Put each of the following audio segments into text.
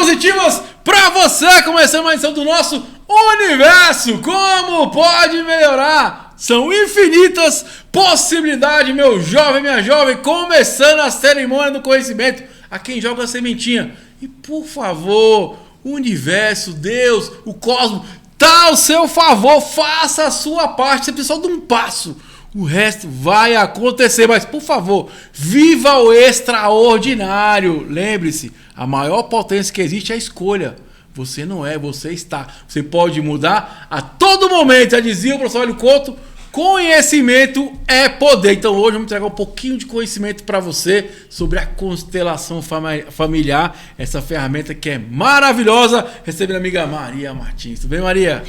positivas pra você, começando mais uma edição do nosso Universo. Como pode melhorar? São infinitas possibilidades, meu jovem, minha jovem, começando a cerimônia do conhecimento a quem joga a sementinha. E por favor, o universo, Deus, o cosmos, tá ao seu favor, faça a sua parte, você precisa só de um passo. O resto vai acontecer, mas por favor, viva o extraordinário. Lembre-se, a maior potência que existe é a escolha. Você não é, você está. Você pode mudar a todo momento. Já dizia o professor Hélio Couto, conhecimento é poder. Então hoje eu vou entregar um pouquinho de conhecimento para você sobre a constelação familiar. Essa ferramenta que é maravilhosa. Recebendo a amiga Maria Martins. Tudo bem, Maria?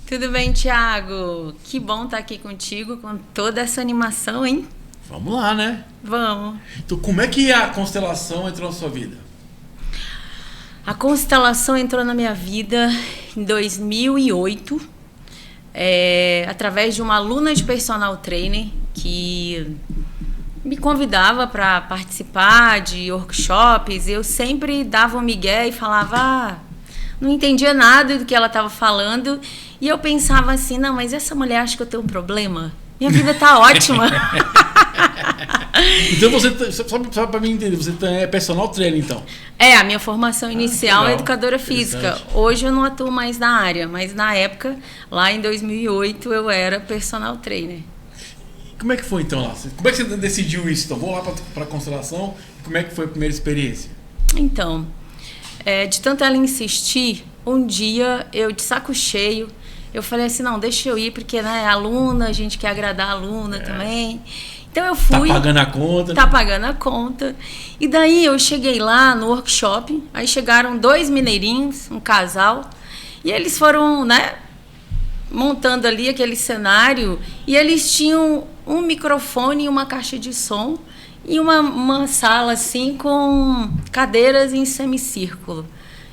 Tudo bem, Thiago? Que bom estar aqui contigo com toda essa animação, hein? Vamos lá, né? Vamos. Então, como é que a constelação entrou na sua vida? A constelação entrou na minha vida em 2008, através de uma aluna de personal trainer que me convidava para participar de workshops. Eu sempre dava um migué e falava, não entendia nada do que ela estava falando. E eu pensava assim, não, mas essa mulher acha que eu tenho um problema? Minha vida tá ótima. Então você, só para mim entender, você é personal trainer, então? A minha formação inicial é educadora física. Hoje eu não atuo mais na área, mas na época, lá em 2008, eu era personal trainer. Como é que foi então lá? Como é que você decidiu isso? Então, vou lá para a constelação. Como é que foi a primeira experiência? Então, de tanto ela insistir, um dia eu de saco cheio, eu falei assim, não, deixa eu ir, porque né, aluna, a gente quer agradar a aluna também. Então eu fui. Tá pagando a conta. Tá pagando a conta. E daí eu cheguei lá no workshop, aí chegaram 2 mineirinhos, um casal, e eles foram, né, montando ali aquele cenário, e eles tinham um microfone e uma caixa de som, e uma sala assim com cadeiras em semicírculo.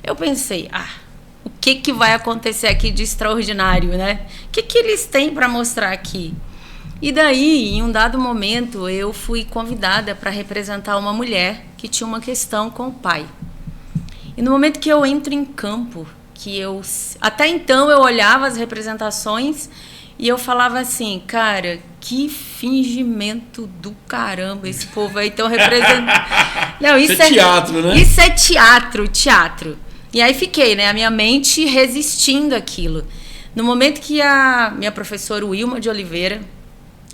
Eu pensei, o que vai acontecer aqui de extraordinário, né? O que eles têm para mostrar aqui? E daí, em um dado momento, eu fui convidada para representar uma mulher que tinha uma questão com o pai. E no momento que eu entro em campo, até então eu olhava as representações e eu falava assim, cara, que fingimento do caramba esse povo aí estão representando. Não, isso é teatro, né? Isso é teatro. E aí fiquei, né, a minha mente resistindo àquilo. No momento que a minha professora Wilma de Oliveira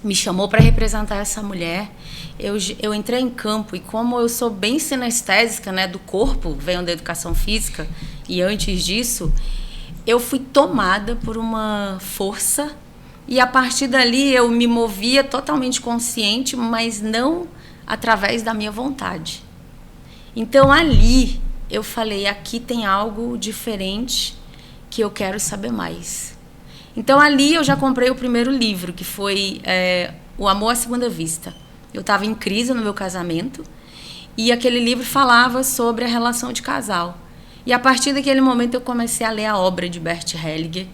me chamou para representar essa mulher, eu entrei em campo, e como eu sou bem sinestésica, né, do corpo, venho da educação física, e antes disso, eu fui tomada por uma força, e a partir dali eu me movia totalmente consciente, mas não através da minha vontade. Então ali eu falei, aqui tem algo diferente que eu quero saber mais. Então ali eu já comprei o primeiro livro, que foi O Amor à Segunda Vista. Eu estava em crise no meu casamento e aquele livro falava sobre a relação de casal. E a partir daquele momento eu comecei a ler a obra de Bert Hellinger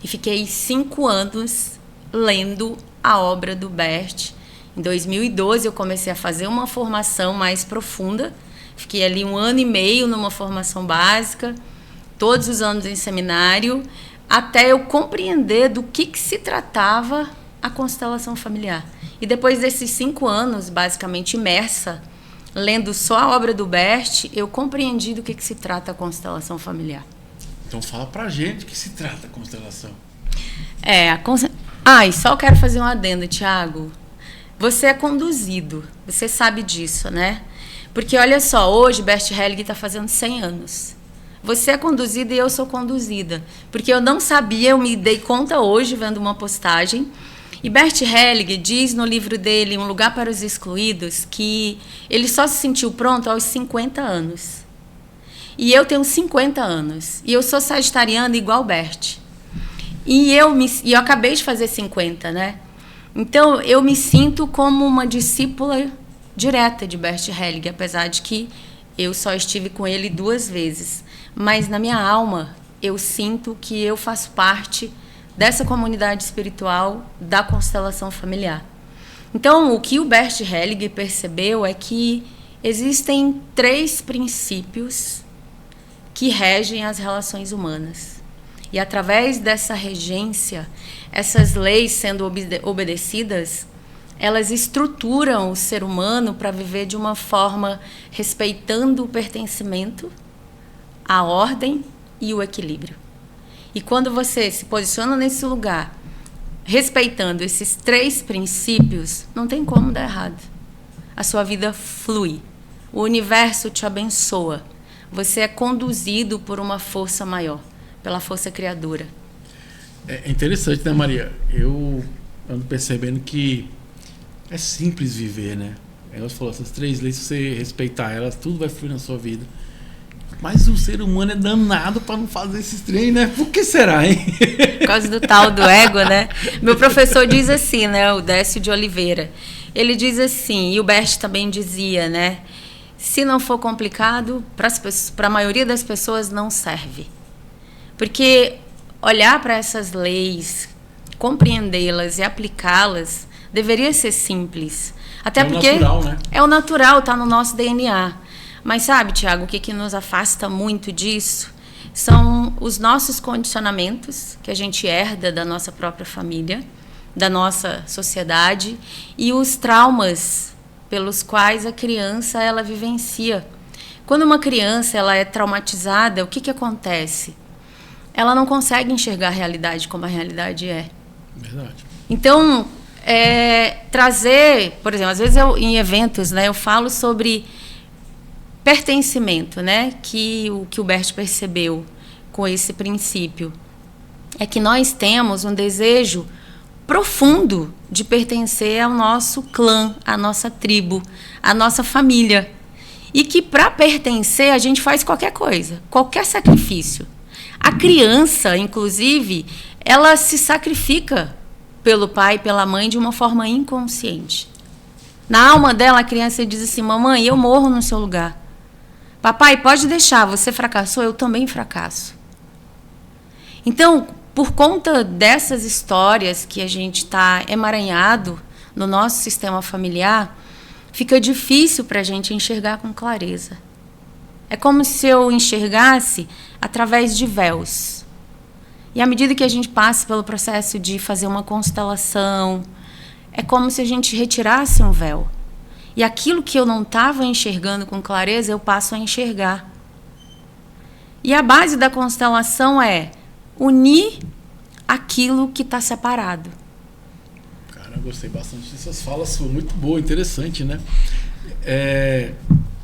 e fiquei 5 anos lendo a obra do Bert. Em 2012 eu comecei a fazer uma formação mais profunda. Fiquei ali 1 ano e meio numa formação básica, todos os anos em seminário, até eu compreender do que se tratava a constelação familiar. E depois desses 5 anos, basicamente imersa, lendo só a obra do Bert, eu compreendi do que se trata a constelação familiar. Então fala pra gente o que se trata a constelação. E só quero fazer um adendo, Thiago. Você é conduzido, você sabe disso, né? Porque olha só, hoje Bert Hellinger está fazendo 100 anos. Você é conduzida e eu sou conduzida. Porque eu não sabia, eu me dei conta hoje vendo uma postagem. E Bert Hellinger diz no livro dele, Um Lugar para os Excluídos, que ele só se sentiu pronto aos 50 anos. E eu tenho 50 anos. E eu sou sagitariana igual Bert. E eu acabei de fazer 50, né? Então eu me sinto como uma discípula direta de Bert Hellinger, apesar de que eu só estive com ele 2 vezes. Mas na minha alma, eu sinto que eu faço parte dessa comunidade espiritual da constelação familiar. Então, o que o Bert Hellinger percebeu é que existem 3 princípios que regem as relações humanas. E através dessa regência, essas leis sendo obedecidas, elas estruturam o ser humano para viver de uma forma respeitando o pertencimento, a ordem e o equilíbrio. E quando você se posiciona nesse lugar, respeitando esses 3 princípios, não tem como dar errado. A sua vida flui. O universo te abençoa. Você é conduzido por uma força maior, pela força criadora. É interessante, né, Maria? Eu ando percebendo que é simples viver, né? Ela falou, essas 3 leis, se você respeitar elas, tudo vai fluir na sua vida. Mas o ser humano é danado para não fazer esses trem, né? Por que será, hein? Por causa do tal do ego, né? Meu professor diz assim, né? O Décio de Oliveira. Ele diz assim, e o Bert também dizia, né? Se não for complicado, para a maioria das pessoas não serve. Porque olhar para essas leis, compreendê-las e aplicá-las, deveria ser simples. Até porque o natural, né? É o natural, está no nosso DNA. Mas sabe, Tiago, o que nos afasta muito disso são os nossos condicionamentos, que a gente herda da nossa própria família, da nossa sociedade, e os traumas pelos quais a criança ela vivencia. Quando uma criança ela é traumatizada, o que acontece? Ela não consegue enxergar a realidade como a realidade é. Verdade. Então, trazer, por exemplo, às vezes em eventos, né, eu falo sobre pertencimento, né? Que o Bert percebeu com esse princípio é que nós temos um desejo profundo de pertencer ao nosso clã, à nossa tribo, à nossa família. E que para pertencer a gente faz qualquer coisa, qualquer sacrifício. A criança, inclusive, ela se sacrifica pelo pai, pela mãe de uma forma inconsciente. Na alma dela, a criança diz assim: mamãe, eu morro no seu lugar. Papai, pode deixar, você fracassou, eu também fracasso. Então, por conta dessas histórias que a gente está emaranhado no nosso sistema familiar, fica difícil para a gente enxergar com clareza. É como se eu enxergasse através de véus. E à medida que a gente passa pelo processo de fazer uma constelação, é como se a gente retirasse um véu. E aquilo que eu não estava enxergando com clareza, eu passo a enxergar. E a base da constelação é unir aquilo que está separado. Cara, eu gostei bastante dessas falas, foi muito boa, interessante, né?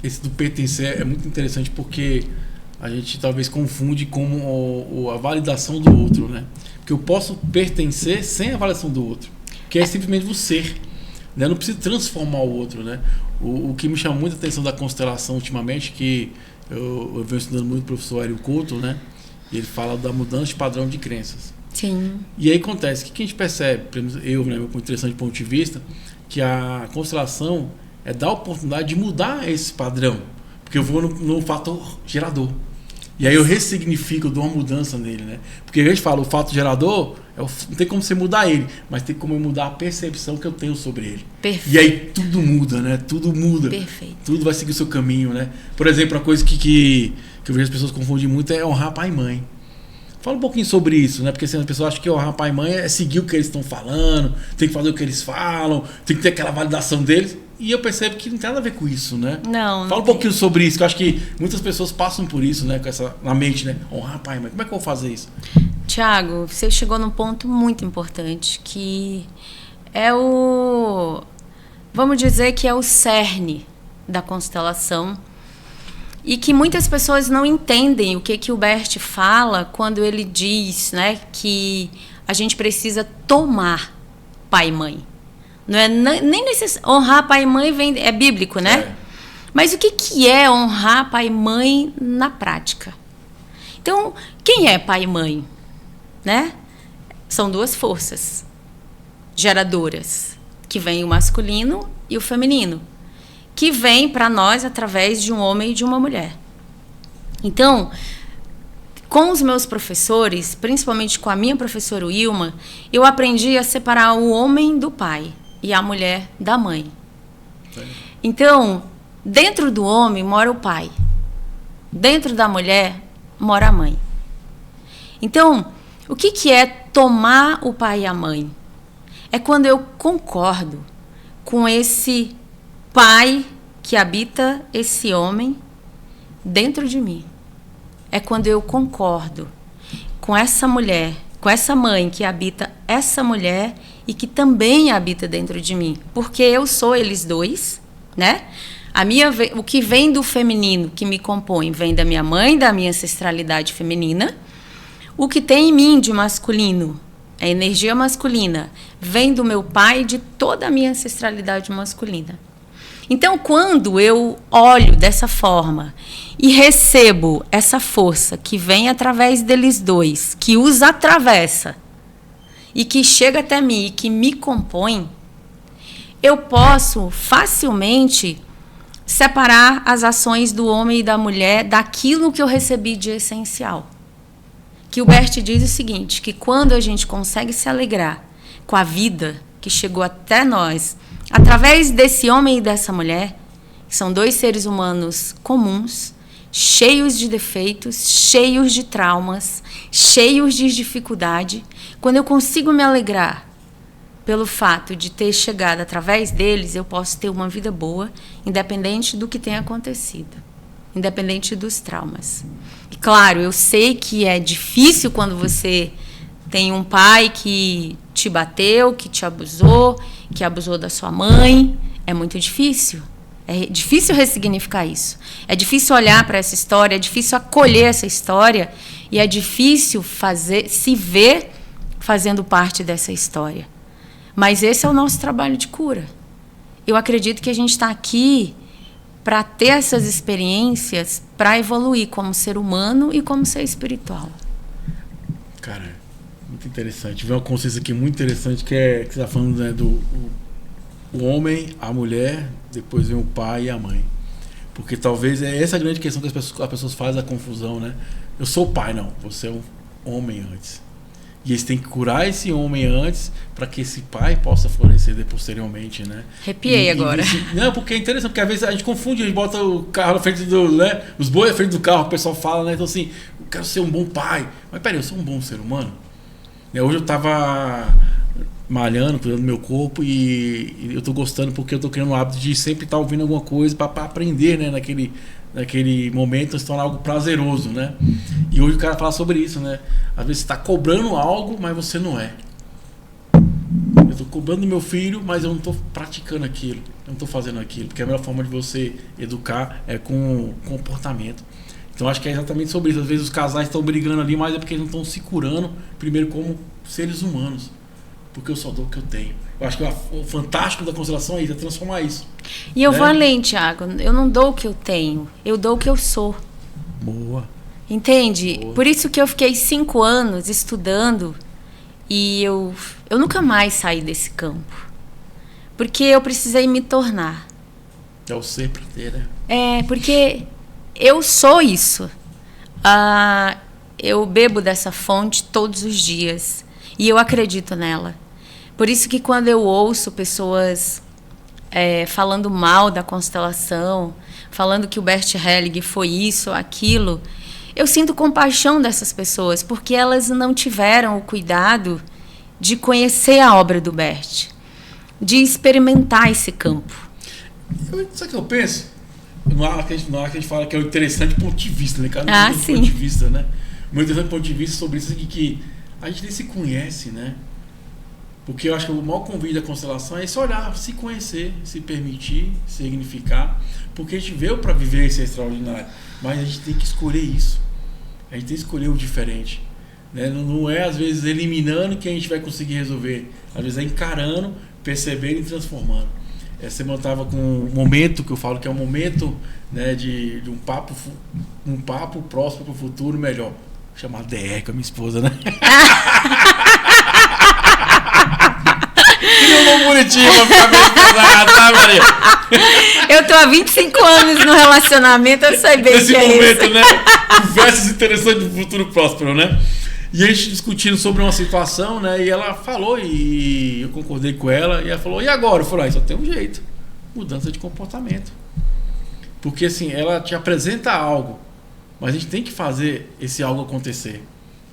Esse do pertencer é muito interessante porque a gente talvez confunde com a validação do outro, né? Porque eu posso pertencer sem a validação do outro, que é simplesmente o ser. Eu não preciso transformar o outro, né? O que me chama muita atenção da constelação ultimamente, que eu venho estudando muito o professor Hélio Couto, né? E ele fala da mudança de padrão de crenças. Sim. E aí acontece, o que a gente percebe, eu, né, com interessante ponto de vista, que a constelação dar a oportunidade de mudar esse padrão. Porque eu vou no fator gerador. E aí eu ressignifico, eu dou uma mudança nele, né? Porque a gente fala, o fato gerador, não tem como você mudar ele, mas tem como eu mudar a percepção que eu tenho sobre ele. Perfeito. E aí tudo muda, né? Tudo muda. Perfeito. Tudo vai seguir o seu caminho, né? Por exemplo, uma coisa que eu vejo as pessoas confundir muito é honrar pai e mãe. Fala um pouquinho sobre isso, né? Porque assim, as pessoas acham que honrar pai e mãe é seguir o que eles estão falando, tem que fazer o que eles falam, tem que ter aquela validação deles. E eu percebo que não tem nada a ver com isso, né? Não. Fala um pouquinho sobre isso, que eu acho que muitas pessoas passam por isso, né? Com essa na mente, né? Honrar pai e mãe. Como é que eu vou fazer isso? Tiago, você chegou num ponto muito importante, que vamos dizer que é o cerne da constelação, e que muitas pessoas não entendem o que o Bert fala quando ele diz, né, que a gente precisa tomar pai e mãe. Não é nem necessário. Honrar pai e mãe é bíblico, né? É. Mas o que é honrar pai e mãe na prática? Então, quem é pai e mãe? Né? São duas forças geradoras, que vem o masculino e o feminino, que vem para nós através de um homem e de uma mulher. Então, com os meus professores, principalmente com a minha professora Wilma, eu aprendi a separar o homem do pai e a mulher da mãe. Então, dentro do homem mora o pai. Dentro da mulher mora a mãe. Então, o que é tomar o pai e a mãe? É quando eu concordo com esse pai que habita esse homem dentro de mim. É quando eu concordo com essa mulher, com essa mãe que habita essa mulher e que também habita dentro de mim. Porque eu sou eles dois, né? O que vem do feminino, que me compõe, vem da minha mãe, da minha ancestralidade feminina. O que tem em mim de masculino, a energia masculina, vem do meu pai e de toda a minha ancestralidade masculina. Então, quando eu olho dessa forma e recebo essa força que vem através deles dois, que os atravessa e que chega até mim e que me compõe, eu posso facilmente separar as ações do homem e da mulher daquilo que eu recebi de essencial. Que o Bert diz o seguinte, que quando a gente consegue se alegrar com a vida que chegou até nós, através desse homem e dessa mulher, que são dois seres humanos comuns, cheios de defeitos, cheios de traumas, cheios de dificuldade, quando eu consigo me alegrar pelo fato de ter chegado através deles, eu posso ter uma vida boa, independente do que tenha acontecido, independente dos traumas. E claro, eu sei que é difícil quando você tem um pai que te bateu, que te abusou, que abusou da sua mãe. É muito difícil. É difícil ressignificar isso. É difícil olhar para essa história, é difícil acolher essa história e é difícil se ver fazendo parte dessa história. Mas esse é o nosso trabalho de cura. Eu acredito que a gente está aqui para ter essas experiências, para evoluir como ser humano e como ser espiritual. Cara, muito interessante. Vem uma consciência aqui muito interessante que você está falando, né, do o homem, a mulher, depois vem o pai e a mãe. Porque talvez é essa a grande questão que as pessoas fazem a confusão, né? Eu sou o pai, não. Você é um homem antes. E eles têm que curar esse homem antes para que esse pai possa florescer posteriormente, né? Arrepiei agora. Não, porque é interessante, porque às vezes a gente confunde, a gente bota o carro na frente do, né? Os bois na frente do carro, o pessoal fala, né? Então assim, eu quero ser um bom pai. Mas peraí, eu sou um bom ser humano? Hoje eu tava malhando, cuidando do meu corpo e eu tô gostando porque eu tô criando o hábito de sempre estar ouvindo alguma coisa para aprender, né? Naquele momento, se tornar algo prazeroso, né? E hoje o cara fala sobre isso, né? Às vezes você está cobrando algo, mas você não é. Eu estou cobrando do meu filho, mas eu não estou praticando aquilo. Eu não estou fazendo aquilo. Porque a melhor forma de você educar é com comportamento. Então acho que é exatamente sobre isso. Às vezes os casais estão brigando ali, mas é porque eles não estão se curando, primeiro como seres humanos. Porque eu só dou o que eu tenho. Eu acho que o fantástico da constelação é isso, é transformar isso. E eu vou além, Thiago. Eu não dou o que eu tenho, eu dou o que eu sou. Boa. Entende? Boa. Por isso que eu fiquei 5 anos estudando e eu nunca mais saí desse campo. Porque eu precisei me tornar. É o ser pra ter, né? É, porque eu sou isso. Eu bebo dessa fonte todos os dias e eu acredito nela. Por isso que quando eu ouço pessoas falando mal da constelação, falando que o Bert Hellinger foi isso ou aquilo, eu sinto compaixão dessas pessoas, porque elas não tiveram o cuidado de conhecer a obra do Bert, de experimentar esse campo. Sabe o que eu penso? Na hora que a gente fala que é o interessante ponto de vista, né? Cada sim. ponto de vista, né? Muito interessante ponto de vista sobre isso aqui, que a gente nem se conhece, né? Porque eu acho que o maior convite da constelação é esse olhar, se conhecer, se permitir, significar. Porque a gente veio para viver esse extraordinário, mas a gente tem que escolher isso. A gente tem que escolher o diferente, né? Não é às vezes eliminando que a gente vai conseguir resolver. Às vezes é encarando, percebendo e transformando. Essa semana eu estava com um momento que eu falo que é um momento, né, de um papo próximo para o futuro melhor. Vou chamar DR com a minha esposa, né? Que nome bonitinho pra ficar bem pesado, tá, Maria? Eu tô há 25 anos no relacionamento, eu sei bem nesse que é momento, isso. né? Conversas interessantes do futuro próspero, né? E a gente discutindo sobre uma situação, né? E ela falou, e eu concordei com ela, e ela falou, e agora? Eu falei, só tem um jeito. Mudança de comportamento. Porque assim, ela te apresenta algo, mas a gente tem que fazer esse algo acontecer.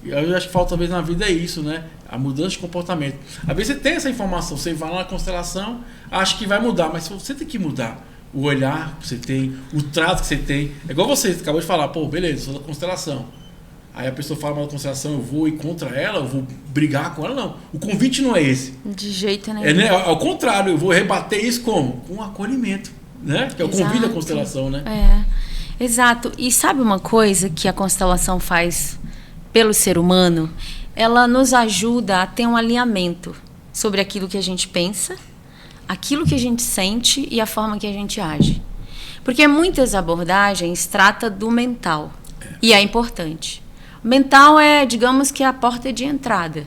Eu acho que falta, talvez, na vida é isso, né? A mudança de comportamento. Às vezes você tem essa informação, você vai lá na constelação, acha que vai mudar, mas você tem que mudar o olhar que você tem, o trato que você tem. É igual você acabou de falar, pô, beleza, sou da constelação. Aí a pessoa fala mal da constelação, eu vou ir contra ela, eu vou brigar com ela, não. O convite não é esse. De jeito nenhum. Né? Ao contrário, eu vou rebater isso como? Com acolhimento, né? Que é o convite da constelação, né? Exato. E sabe uma coisa que a constelação faz pelo ser humano? Ela nos ajuda a ter um alinhamento sobre aquilo que a gente pensa, aquilo que a gente sente e a forma que a gente age. Porque muitas abordagens tratam do mental. E é importante. O mental é, digamos que, a porta de entrada.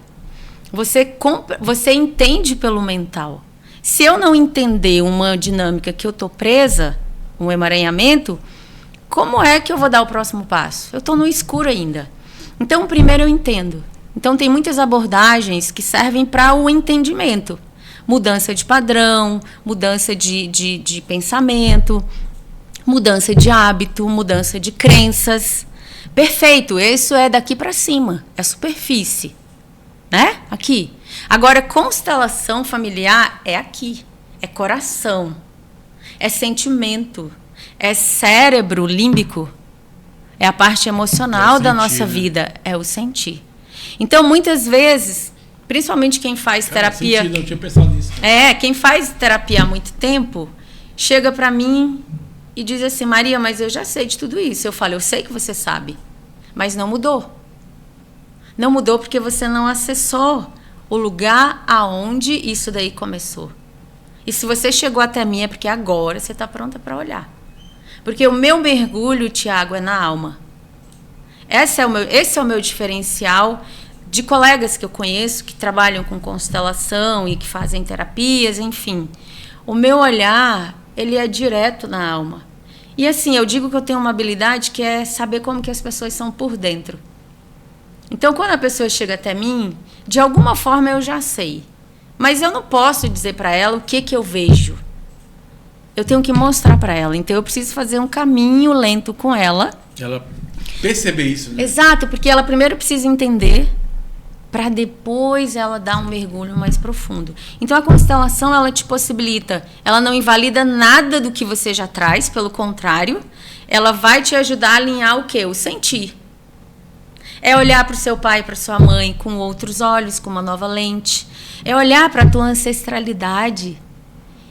Você entende pelo mental. Se eu não entender uma dinâmica que eu estou presa, um emaranhamento, como é que eu vou dar o próximo passo? Eu estou no escuro ainda. Então, primeiro eu entendo. Então, tem muitas abordagens que servem para o entendimento. Mudança de padrão, mudança de pensamento, mudança de hábito, mudança de crenças. Perfeito, isso é daqui para cima, é superfície, né? Aqui. Agora, constelação familiar é aqui, é coração, é sentimento, é cérebro límbico, é a parte emocional da nossa vida, é o sentir. Então, muitas vezes, principalmente quem faz terapia... Sentido, eu tinha pensado nisso. Quem faz terapia há muito tempo, chega para mim e diz assim, Maria, mas eu já sei de tudo isso. Eu falo, eu sei que você sabe, mas não mudou. Não mudou porque você não acessou o lugar aonde isso daí começou. E se você chegou até mim é porque agora você está pronta para olhar. Porque o meu mergulho, Tiago, é na alma. Esse é o meu diferencial de colegas que eu conheço, que trabalham com constelação e que fazem terapias, enfim. O meu olhar, ele é direto na alma. E assim, eu digo que eu tenho uma habilidade que é saber como que as pessoas são por dentro. Então, quando a pessoa chega até mim, de alguma forma eu já sei. Mas eu não posso dizer para ela o que eu vejo. Eu tenho que mostrar para ela. Então, eu preciso fazer um caminho lento com ela. Ela perceber isso, né? Exato, porque ela primeiro precisa entender para depois ela dar um mergulho mais profundo. Então, a constelação, ela te possibilita, ela não invalida nada do que você já traz, pelo contrário, ela vai te ajudar a alinhar o quê? O sentir. É olhar para o seu pai e para sua mãe com outros olhos, com uma nova lente. É olhar para a tua ancestralidade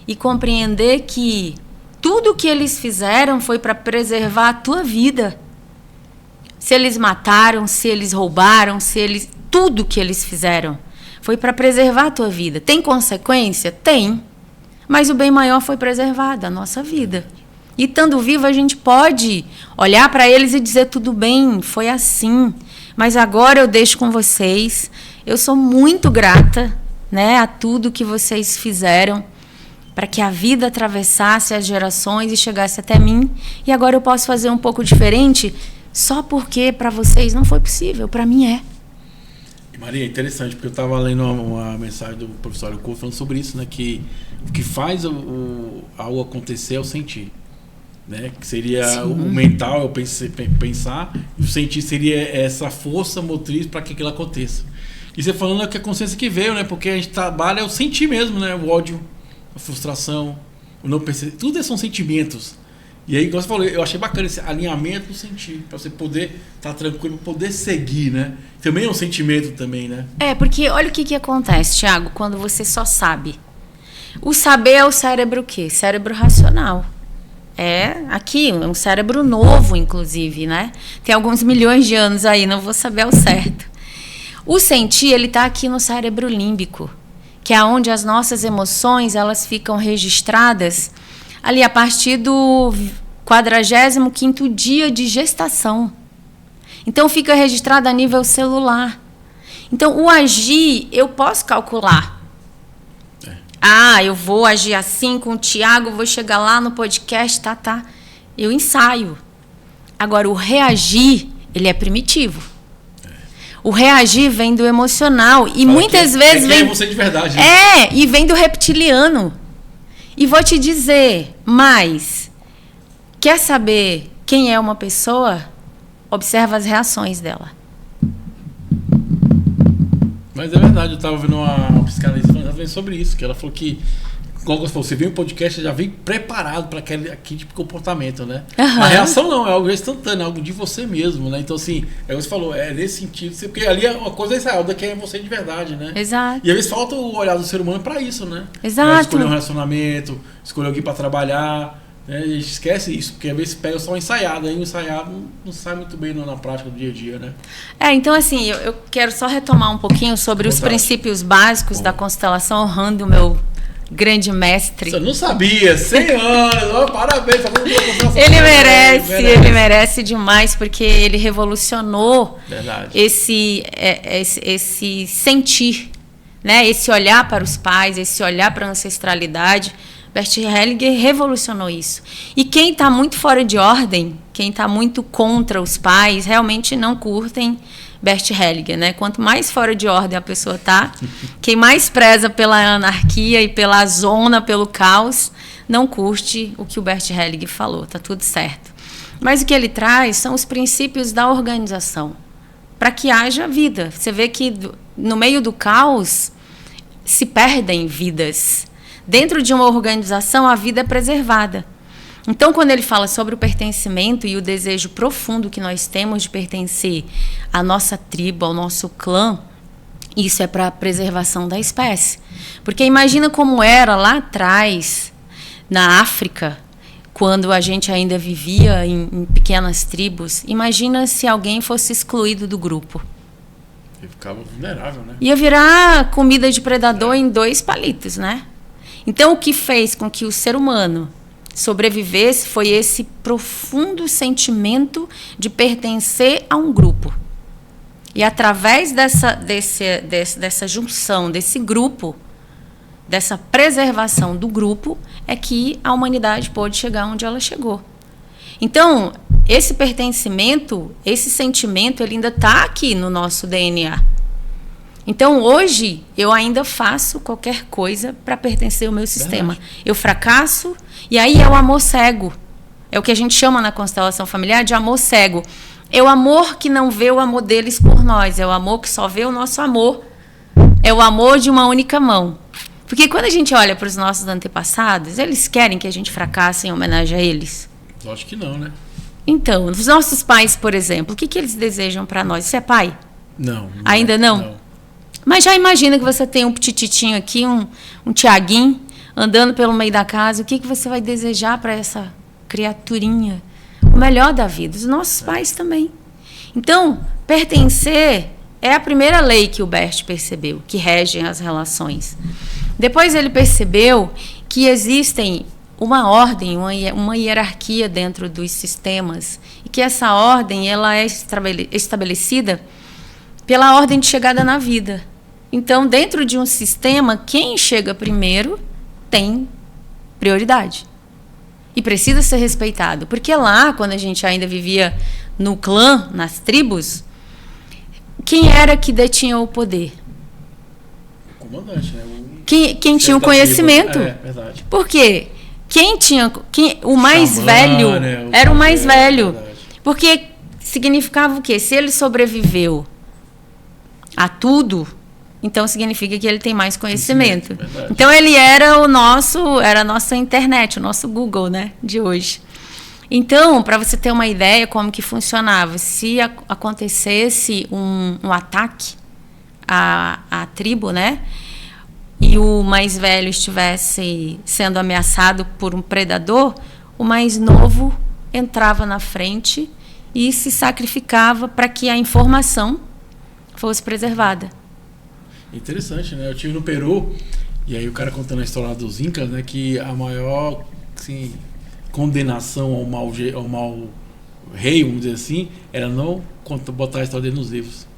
e compreender que tudo o que eles fizeram foi para preservar a tua vida. Se eles mataram, se eles roubaram, tudo que eles fizeram foi para preservar a tua vida. Tem consequência? Tem. Mas o bem maior foi preservado, a nossa vida. E estando vivo, a gente pode olhar para eles e dizer, tudo bem, foi assim. Mas agora eu deixo com vocês. Eu sou muito grata, né, a tudo que vocês fizeram para que a vida atravessasse as gerações e chegasse até mim. E agora eu posso fazer um pouco diferente só porque para vocês não foi possível, para mim é. Maria, é interessante, porque eu estava lendo uma mensagem do professor Couto falando sobre isso, né? Que o que faz algo acontecer é o sentir. Né? Que seria Sim. o mental, eu pensar, e o sentir seria essa força motriz para que aquilo aconteça. E você falando que a consciência que veio, né? Porque a gente trabalha o sentir mesmo, né? O ódio, a frustração, o não perceber, tudo são sentimentos. E aí, como você falou, eu achei bacana esse alinhamento do sentir, para você poder estar tranquilo, poder seguir, né? Também é um sentimento também, né? Porque olha o que acontece, Thiago, quando você só sabe. O saber é o cérebro o quê? Cérebro racional. Aqui, um cérebro novo, inclusive, né? Tem alguns milhões de anos aí, não vou saber ao certo. O sentir, ele está aqui no cérebro límbico, que é onde as nossas emoções, elas ficam registradas ali a partir do 45º dia de gestação. Então, fica registrado a nível celular. Então, o agir, eu posso calcular. Eu vou agir assim com o Tiago, vou chegar lá no podcast, tá. Eu ensaio. Agora, o reagir, ele é primitivo. O reagir vem do emocional. E muitas vezes vem... É você de verdade. Né? E vem do reptiliano. E vou te dizer, mas quer saber quem é uma pessoa? observa as reações dela. Mas é verdade, eu estava vendo uma psicanalista falando exatamente sobre isso, que ela falou que, como você falou, você vem um podcast, já vem preparado para aquele tipo de comportamento, né? A reação não, é algo instantâneo, é algo de você mesmo, né? Então, assim, é o que você falou, é nesse sentido, porque ali é uma coisa ensaiada, que é você de verdade, né? Exato. E às vezes falta o olhar do ser humano para isso, né? Exato. Escolher um relacionamento, escolher alguém para trabalhar, né? A gente esquece isso, porque às vezes pega só uma ensaiada, e o ensaiado não sai muito bem na prática do dia a dia, né? Então, assim, eu quero só retomar um pouquinho sobre os princípios básicos da constelação, honrando o meu grande mestre. Você não sabia, 100 anos, parabéns. Ele merece demais, porque ele revolucionou esse sentir, né? Esse olhar para os pais, esse olhar para a ancestralidade. Bert Hellinger revolucionou isso. E quem está muito fora de ordem, quem está muito contra os pais, realmente não curtem Bert Hellinger, né? Quanto mais fora de ordem a pessoa tá, quem mais preza pela anarquia e pela zona, pelo caos, não curte o que o Bert Hellinger falou, tá tudo certo. Mas o que ele traz são os princípios da organização, para que haja vida. Você vê que no meio do caos se perdem vidas. Dentro de uma organização, a vida é preservada. Então, quando ele fala sobre o pertencimento e o desejo profundo que nós temos de pertencer à nossa tribo, ao nosso clã, isso é para a preservação da espécie. Porque imagina como era lá atrás, na África, quando a gente ainda vivia em pequenas tribos. Imagina se alguém fosse excluído do grupo. Ele ficava vulnerável, né? Ia virar comida de predador em 2 palitos, né? Então, o que fez com que o ser humano sobrevivesse foi esse profundo sentimento de pertencer a um grupo. E através dessa junção, desse grupo, dessa preservação do grupo, é que a humanidade pôde chegar onde ela chegou. Então, esse pertencimento, esse sentimento, ele ainda está aqui no nosso DNA. Então, hoje, eu ainda faço qualquer coisa para pertencer ao meu sistema. Eu fracasso, e aí é o amor cego. É o que a gente chama na constelação familiar de amor cego. É o amor que não vê o amor deles por nós. É o amor que só vê o nosso amor. É o amor de uma única mão. Porque quando a gente olha para os nossos antepassados, eles querem que a gente fracasse em homenagem a eles? Acho que não, né? Então, os nossos pais, por exemplo, o que eles desejam para nós? Você é pai? Não. Ainda não? Mas já imagina que você tem um tititinho aqui, um Tiaguinho, andando pelo meio da casa. O que você vai desejar para essa criaturinha? O melhor da vida. Os nossos pais também. Então, pertencer é a primeira lei que o Bert percebeu, que regem as relações. Depois ele percebeu que existem uma ordem, uma hierarquia dentro dos sistemas, e que essa ordem ela é estabelecida pela ordem de chegada na vida. Então, dentro de um sistema, quem chega primeiro tem prioridade. E precisa ser respeitado. Porque lá, quando a gente ainda vivia no clã, nas tribos, quem era que detinha o poder? O comandante, né? Quem tinha o conhecimento. É verdade. Por quê? O mais Xamã, velho, né? era o mais velho. Verdade. Porque significava o quê? Se ele sobreviveu a tudo, então significa que ele tem mais conhecimento. Então ele era a nossa internet, o nosso Google, né, de hoje. Então, para você ter uma ideia como que funcionava, se acontecesse um ataque à tribo, né, e o mais velho estivesse sendo ameaçado por um predador, o mais novo entrava na frente e se sacrificava para que a informação fosse preservada. Interessante, né? Eu estive no Peru, e aí o cara contando a história dos Incas, né? Que a maior, assim, condenação ao mau rei, vamos dizer assim, era não botar a história dele nos livros.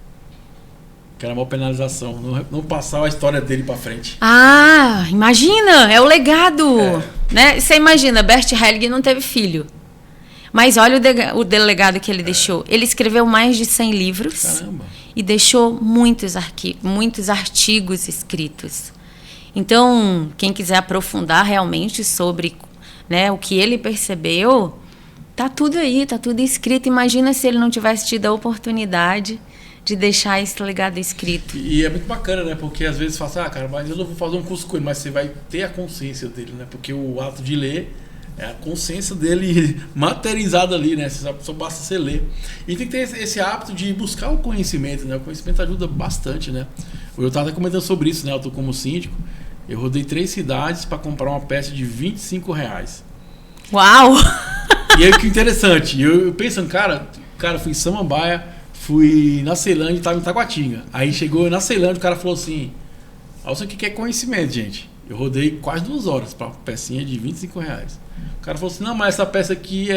Que era a maior penalização, não passar a história dele para frente. Ah, imagina, é o legado. Né? Você imagina, Bert Hellinger não teve filho. Mas olha o delegado que ele deixou. Ele escreveu mais de 100 livros. Caramba. E deixou muitos artigos escritos. Então, quem quiser aprofundar realmente sobre, né, o que ele percebeu, Tá tudo aí, tá tudo escrito. Imagina se ele não tivesse tido a oportunidade de deixar esse legado escrito. E é muito bacana, né? Porque às vezes fala assim, cara, mas eu não vou fazer um curso com ele, mas você vai ter a consciência dele, né? Porque o ato de ler é a consciência dele materializada ali, né? Só basta você ler. E tem que ter esse hábito de buscar o conhecimento, né? O conhecimento ajuda bastante, né? Eu estava até comentando sobre isso, né? Eu tô como síndico. Eu rodei 3 cidades para comprar uma peça de R$25. Uau! E aí que interessante, eu pensando, cara, fui em Samambaia, fui na Ceilândia e estava em Taguatinga. Aí chegou na Ceilândia, o cara falou assim, olha isso aqui que é conhecimento, gente. Eu rodei quase 2 horas para uma pecinha de R$25. O cara falou assim, não, mas essa peça aqui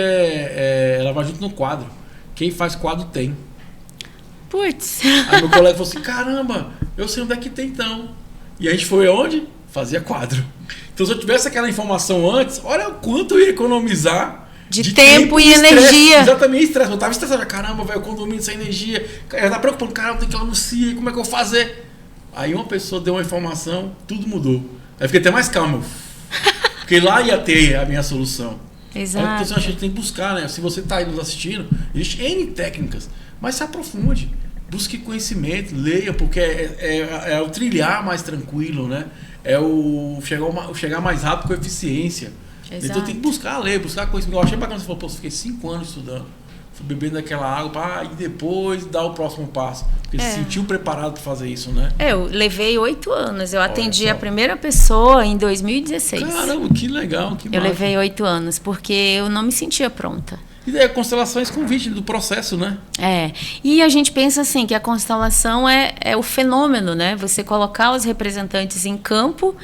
ela vai junto no quadro. Quem faz quadro tem. Putz. Aí meu colega falou assim, caramba, eu sei onde é que tem então. E a gente foi aonde? Fazia quadro. Então se eu tivesse aquela informação antes, olha o quanto eu ia economizar de tempo e energia. Exatamente, estresse. Eu tava estressado, caramba, velho, o condomínio sem energia. Eu tava preocupando, caramba, tem que anunciar, como é que eu vou fazer? Aí uma pessoa deu uma informação, tudo mudou. Aí eu fiquei até mais calmo. Porque lá ia ter a minha solução. Exato. Então a gente tem que buscar, né? Se você tá aí nos assistindo, existe N técnicas, mas se aprofunde. Busque conhecimento, leia, porque é o trilhar mais tranquilo, né? É o chegar mais rápido com eficiência. Exato. Então tem que buscar ler, buscar conhecimento. Eu achei bacana, você falou, pô, fiquei 5 anos estudando, fui bebendo daquela água e depois dar o próximo passo. Porque se sentiu preparado para fazer isso, né? Eu levei 8 anos, eu atendi a primeira pessoa em 2016. Caramba, que legal, que Eu massa. levei 8 anos, porque eu não me sentia pronta. E daí a constelação é esse convite do processo, né? E a gente pensa assim, que a constelação é o fenômeno, né? Você colocar os representantes em campo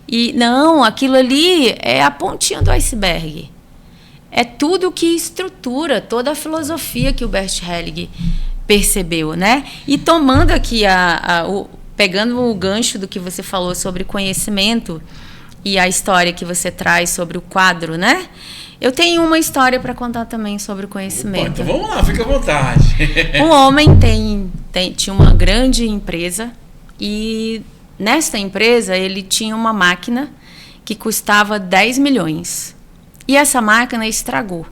e não, aquilo ali é a pontinha do iceberg. É tudo que estrutura toda a filosofia que o Bert Hellinger percebeu, né? E tomando aqui, pegando o gancho do que você falou sobre conhecimento e a história que você traz sobre o quadro, né? Eu tenho uma história para contar também sobre o conhecimento. Opa, então vamos lá, fica à vontade. Um homem tinha uma grande empresa e nesta empresa ele tinha uma máquina que custava 10 milhões. E essa máquina estragou.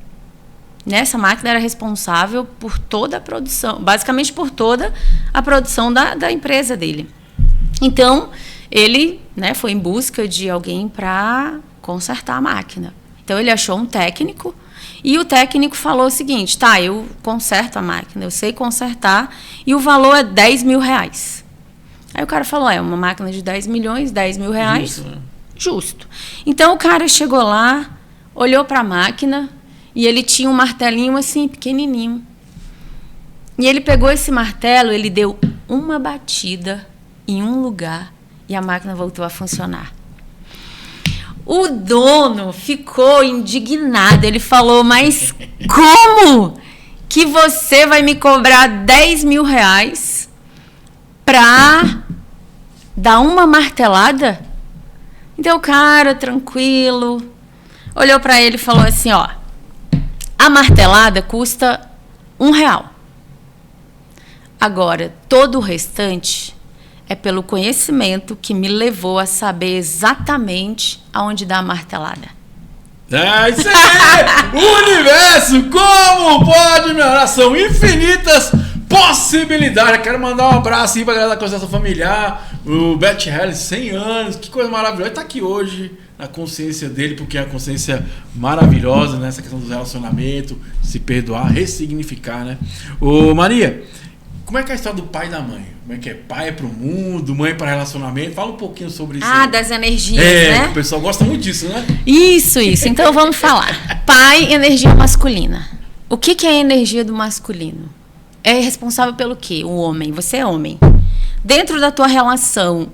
Nessa máquina era responsável por toda a produção, basicamente por toda a produção da empresa dele. Então, ele, né, foi em busca de alguém para consertar a máquina. Então, ele achou um técnico e o técnico falou o seguinte, tá, eu conserto a máquina, eu sei consertar e o valor é 10 mil reais. Aí o cara falou, uma máquina de 10 milhões, 10 mil reais, Justo, né? Justo. Então, o cara chegou lá, olhou para a máquina e ele tinha um martelinho assim, pequenininho. E ele pegou esse martelo, ele deu uma batida em um lugar e a máquina voltou a funcionar. O dono ficou indignado. Ele falou, mas como que você vai me cobrar 10 mil reais para dar uma martelada? Então o cara, tranquilo, olhou para ele e falou assim, a martelada custa R$1. Agora, todo o restante é pelo conhecimento que me levou a saber exatamente aonde dar a martelada. É isso aí! O universo, como pode melhorar? São infinitas possibilidades. Eu quero mandar um abraço aí pra galera da constelação familiar, o Bert Hellinger, 100 anos, que coisa maravilhosa. Ele tá aqui hoje na consciência dele, porque é uma consciência maravilhosa, né? Essa questão do relacionamento, se perdoar, ressignificar, né? Ô Maria, como é que é a história do pai e da mãe? Como é que é? Pai é pro mundo, mãe para relacionamento? Fala um pouquinho sobre isso. Das energias, né? O pessoal gosta muito disso, né? Isso. Então vamos falar. Pai, energia masculina. O que é a energia do masculino? É responsável pelo quê? O homem. Você é homem. Dentro da tua relação,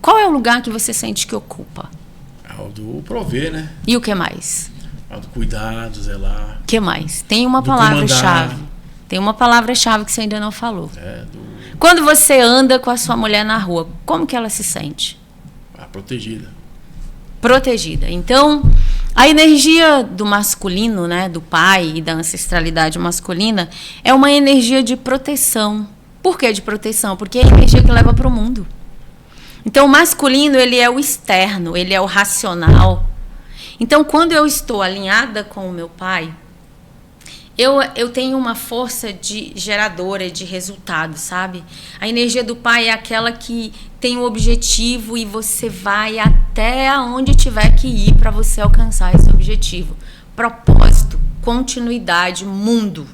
qual é o lugar que você sente que ocupa? É o do prover, né? E o que mais? É o do cuidado, zelar. O que mais? Tem uma Do palavra-chave. comandar. Tem uma palavra-chave que você ainda não falou. Do... Quando você anda com a sua mulher na rua, como que ela se sente? Protegida. Protegida. Então, a energia do masculino, né, do pai e da ancestralidade masculina, é uma energia de proteção. Por que de proteção? Porque é a energia que leva para o mundo. Então, o masculino, ele é o externo, ele é o racional. Então, quando eu estou alinhada com o meu pai, Eu tenho uma força de geradora de resultado, sabe? A energia do pai é aquela que tem um objetivo e você vai até onde tiver que ir para você alcançar esse objetivo. Propósito, continuidade, mundo.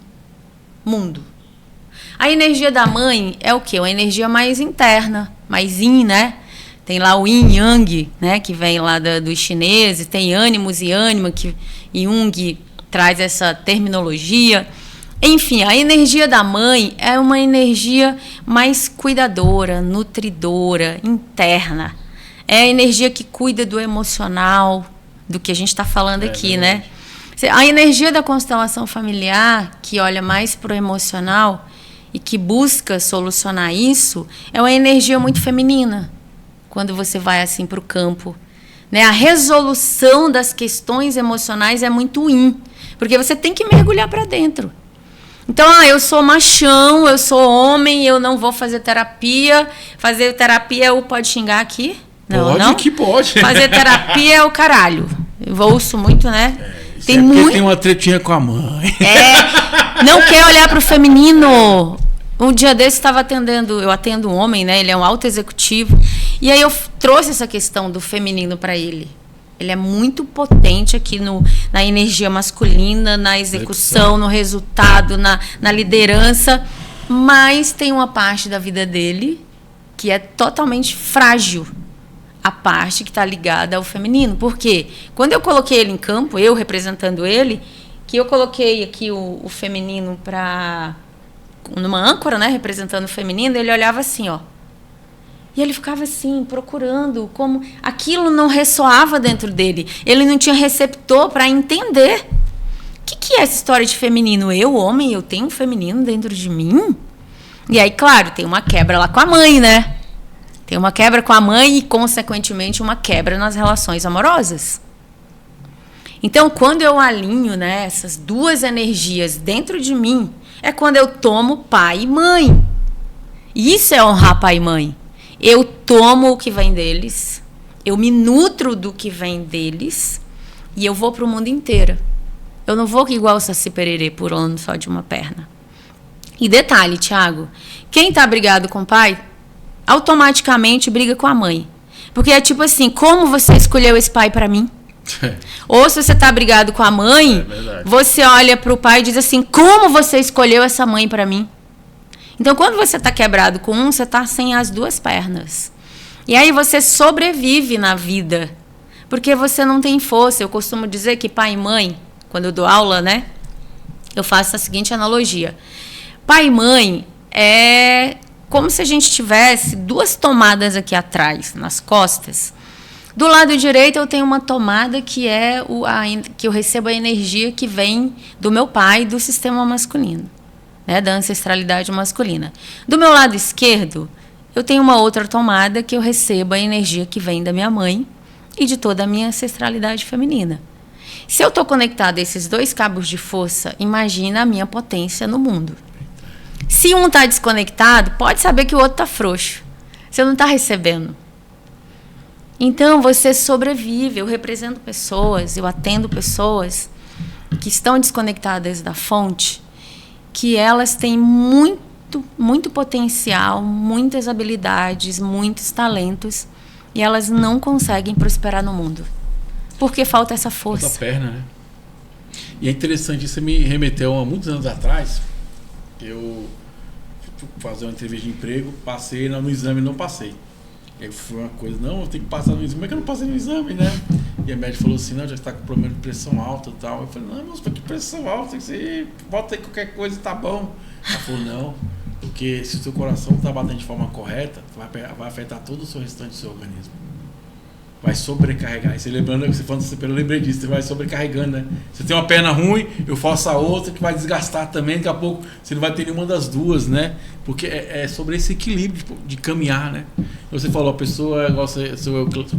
A energia da mãe é o quê? Uma energia mais interna, mais yin, né? Tem lá o yin yang, né? Que vem lá dos chineses, tem ânimos e ânima, que Jung traz essa terminologia. Enfim, a energia da mãe é uma energia mais cuidadora, nutridora, interna. É a energia que cuida do emocional, do que a gente está falando aqui, né? A energia da constelação familiar, que olha mais para o emocional e que busca solucionar isso, é uma energia muito feminina, quando você vai assim para o campo. Né? A resolução das questões emocionais é muito yin, porque você tem que mergulhar para dentro. Então, eu sou machão, eu sou homem, eu não vou fazer terapia. Fazer terapia, pode xingar aqui? Não? Que pode. Fazer terapia é o caralho. Eu ouço muito, né? Tem uma tretinha com a mãe. Não quer olhar para o feminino. Um dia desse eu atendo um homem, né? Ele é um alto executivo. E aí eu trouxe essa questão do feminino para ele. Ele é muito potente aqui na energia masculina, na execução, no resultado, na liderança. Mas tem uma parte da vida dele que é totalmente frágil. A parte que está ligada ao feminino. Por quê? Quando eu coloquei ele em campo, eu representando ele, que eu coloquei aqui o feminino numa âncora, né, representando o feminino, ele olhava assim, ó. E ele ficava assim, procurando como aquilo não ressoava dentro dele. Ele não tinha receptor para entender. O que é essa história de feminino? Eu, homem, eu tenho um feminino dentro de mim? E aí, claro, tem uma quebra lá com a mãe, né? Tem uma quebra com a mãe e, consequentemente, uma quebra nas relações amorosas. Então, quando eu alinho, né, essas duas energias dentro de mim, é quando eu tomo pai e mãe. Isso é honrar pai e mãe. Eu tomo o que vem deles, eu me nutro do que vem deles e eu vou para o mundo inteiro. Eu não vou igual o Saci Pererê pulando só de uma perna. E detalhe, Thiago, quem está brigado com o pai, automaticamente briga com a mãe. Porque é tipo assim, como você escolheu esse pai para mim? Ou se você está brigado com a mãe, você olha para o pai e diz assim, como você escolheu essa mãe para mim? Então, quando você está quebrado com um, você está sem as duas pernas. E aí você sobrevive na vida, porque você não tem força. Eu costumo dizer que pai e mãe, quando eu dou aula, né, eu faço a seguinte analogia. Pai e mãe é como se a gente tivesse duas tomadas aqui atrás, nas costas. Do lado direito eu tenho uma tomada que que eu recebo a energia que vem do meu pai, do sistema masculino. Né, da ancestralidade masculina. Do meu lado esquerdo, eu tenho uma outra tomada que eu recebo a energia que vem da minha mãe e de toda a minha ancestralidade feminina. Se eu estou conectada a esses dois cabos de força, imagina a minha potência no mundo. Se um está desconectado, pode saber que o outro está frouxo. Você não está recebendo. Então, você sobrevive. Eu represento pessoas, eu atendo pessoas que estão desconectadas da fonte, que elas têm muito potencial, muitas habilidades, muitos talentos, e elas não conseguem prosperar no mundo. Porque falta essa força. Falta perna, né? E é interessante, isso me remeteu a muitos anos atrás. Eu fui fazer uma entrevista de emprego, passei no exame e não passei. Aí foi uma coisa, não, eu tenho que passar no exame. Como é que eu não passei no exame, né? E a médica falou assim, não, já está com problema de pressão alta e tal. Eu falei, não, mas que pressão alta? Você bota aí qualquer coisa, tá bom. Ela falou, não, porque se o seu coração está batendo de forma correta, vai afetar todo o seu restante do seu organismo. Vai sobrecarregar. E você lembrando, você falando eu lembrei disso, você vai sobrecarregando, né? Você tem uma perna ruim, eu faço a outra que vai desgastar também, daqui a pouco você não vai ter nenhuma das duas, né? Porque é sobre esse equilíbrio de caminhar, né? Você falou, a pessoa, igual seu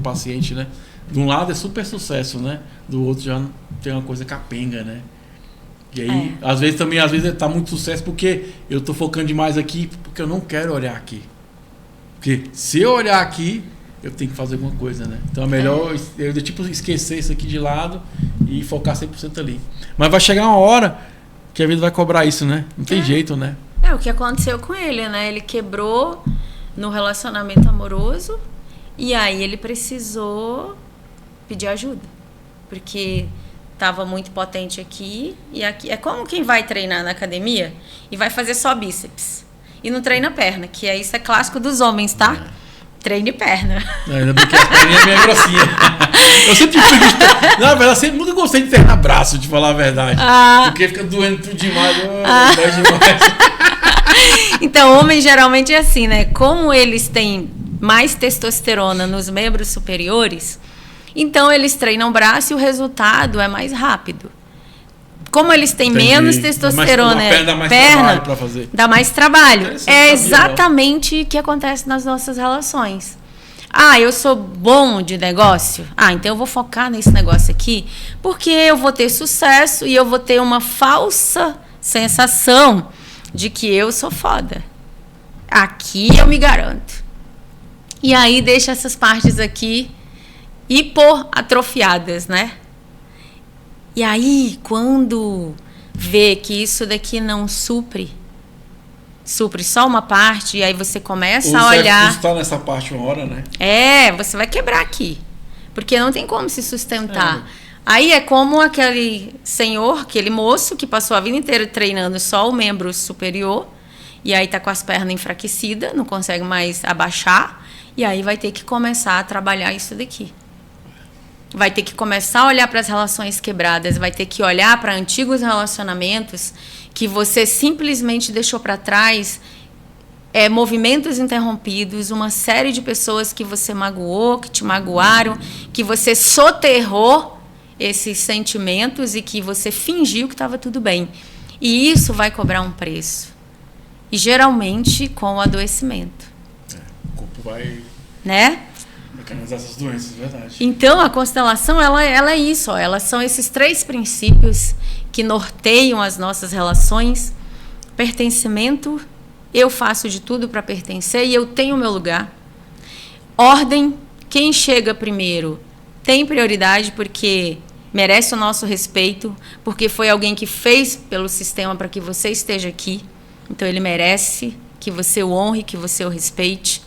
paciente, né? De um lado é super sucesso, né? Do outro já tem uma coisa capenga, né? E aí, às vezes tá muito sucesso porque eu tô focando demais aqui, porque eu não quero olhar aqui. Porque se eu olhar aqui, eu tenho que fazer alguma coisa, né? Então é melhor eu tipo esquecer isso aqui de lado e focar 100% ali. Mas vai chegar uma hora Que a vida vai cobrar isso, né? Não tem jeito, né? É o que aconteceu com ele, né? Ele quebrou no relacionamento amoroso e aí ele precisou pedir ajuda. Porque estava muito potente aqui e aqui. É como quem vai treinar na academia e vai fazer só bíceps. E não treina perna, que isso é clássico dos homens, tá? Treine perna. Ainda bem que a perninha é meio grossinha. Eu sempre fui na verdade, eu nunca gostei de treinar braço, de falar a verdade. Porque fica doendo tudo demais. Dói demais. Então, homem geralmente é assim, né? Como eles têm mais testosterona nos membros superiores, então eles treinam braço e o resultado é mais rápido. Como eles têm menos testosterona, dá mais trabalho pra fazer. Dá mais trabalho. É exatamente o que acontece nas nossas relações. Eu sou bom de negócio. Então eu vou focar nesse negócio aqui, porque eu vou ter sucesso e eu vou ter uma falsa sensação de que eu sou foda. Aqui eu me garanto. E aí deixa essas partes aqui hipoatrofiadas, né? E aí, quando vê que isso daqui não supre só uma parte, e aí você começa a olhar... Você está nessa parte uma hora, né? Você vai quebrar aqui. Porque não tem como se sustentar. Aí é como aquele senhor, aquele moço que passou a vida inteira treinando só o membro superior, e aí tá com as pernas enfraquecidas, não consegue mais abaixar, e aí vai ter que começar a trabalhar isso daqui. Vai ter que começar a olhar para as relações quebradas, vai ter que olhar para antigos relacionamentos que você simplesmente deixou para trás, movimentos interrompidos, uma série de pessoas que você magoou, que te magoaram, que você soterrou esses sentimentos e que você fingiu que estava tudo bem. E isso vai cobrar um preço. E geralmente com o adoecimento. O corpo vai... Né? Mecanizar essas doenças, verdade. Então, a constelação, ela é isso. Elas são esses 3 princípios que norteiam as nossas relações. Pertencimento, eu faço de tudo para pertencer e eu tenho o meu lugar. Ordem, quem chega primeiro tem prioridade porque merece o nosso respeito, porque foi alguém que fez pelo sistema para que você esteja aqui. Então, ele merece que você o honre, que você o respeite.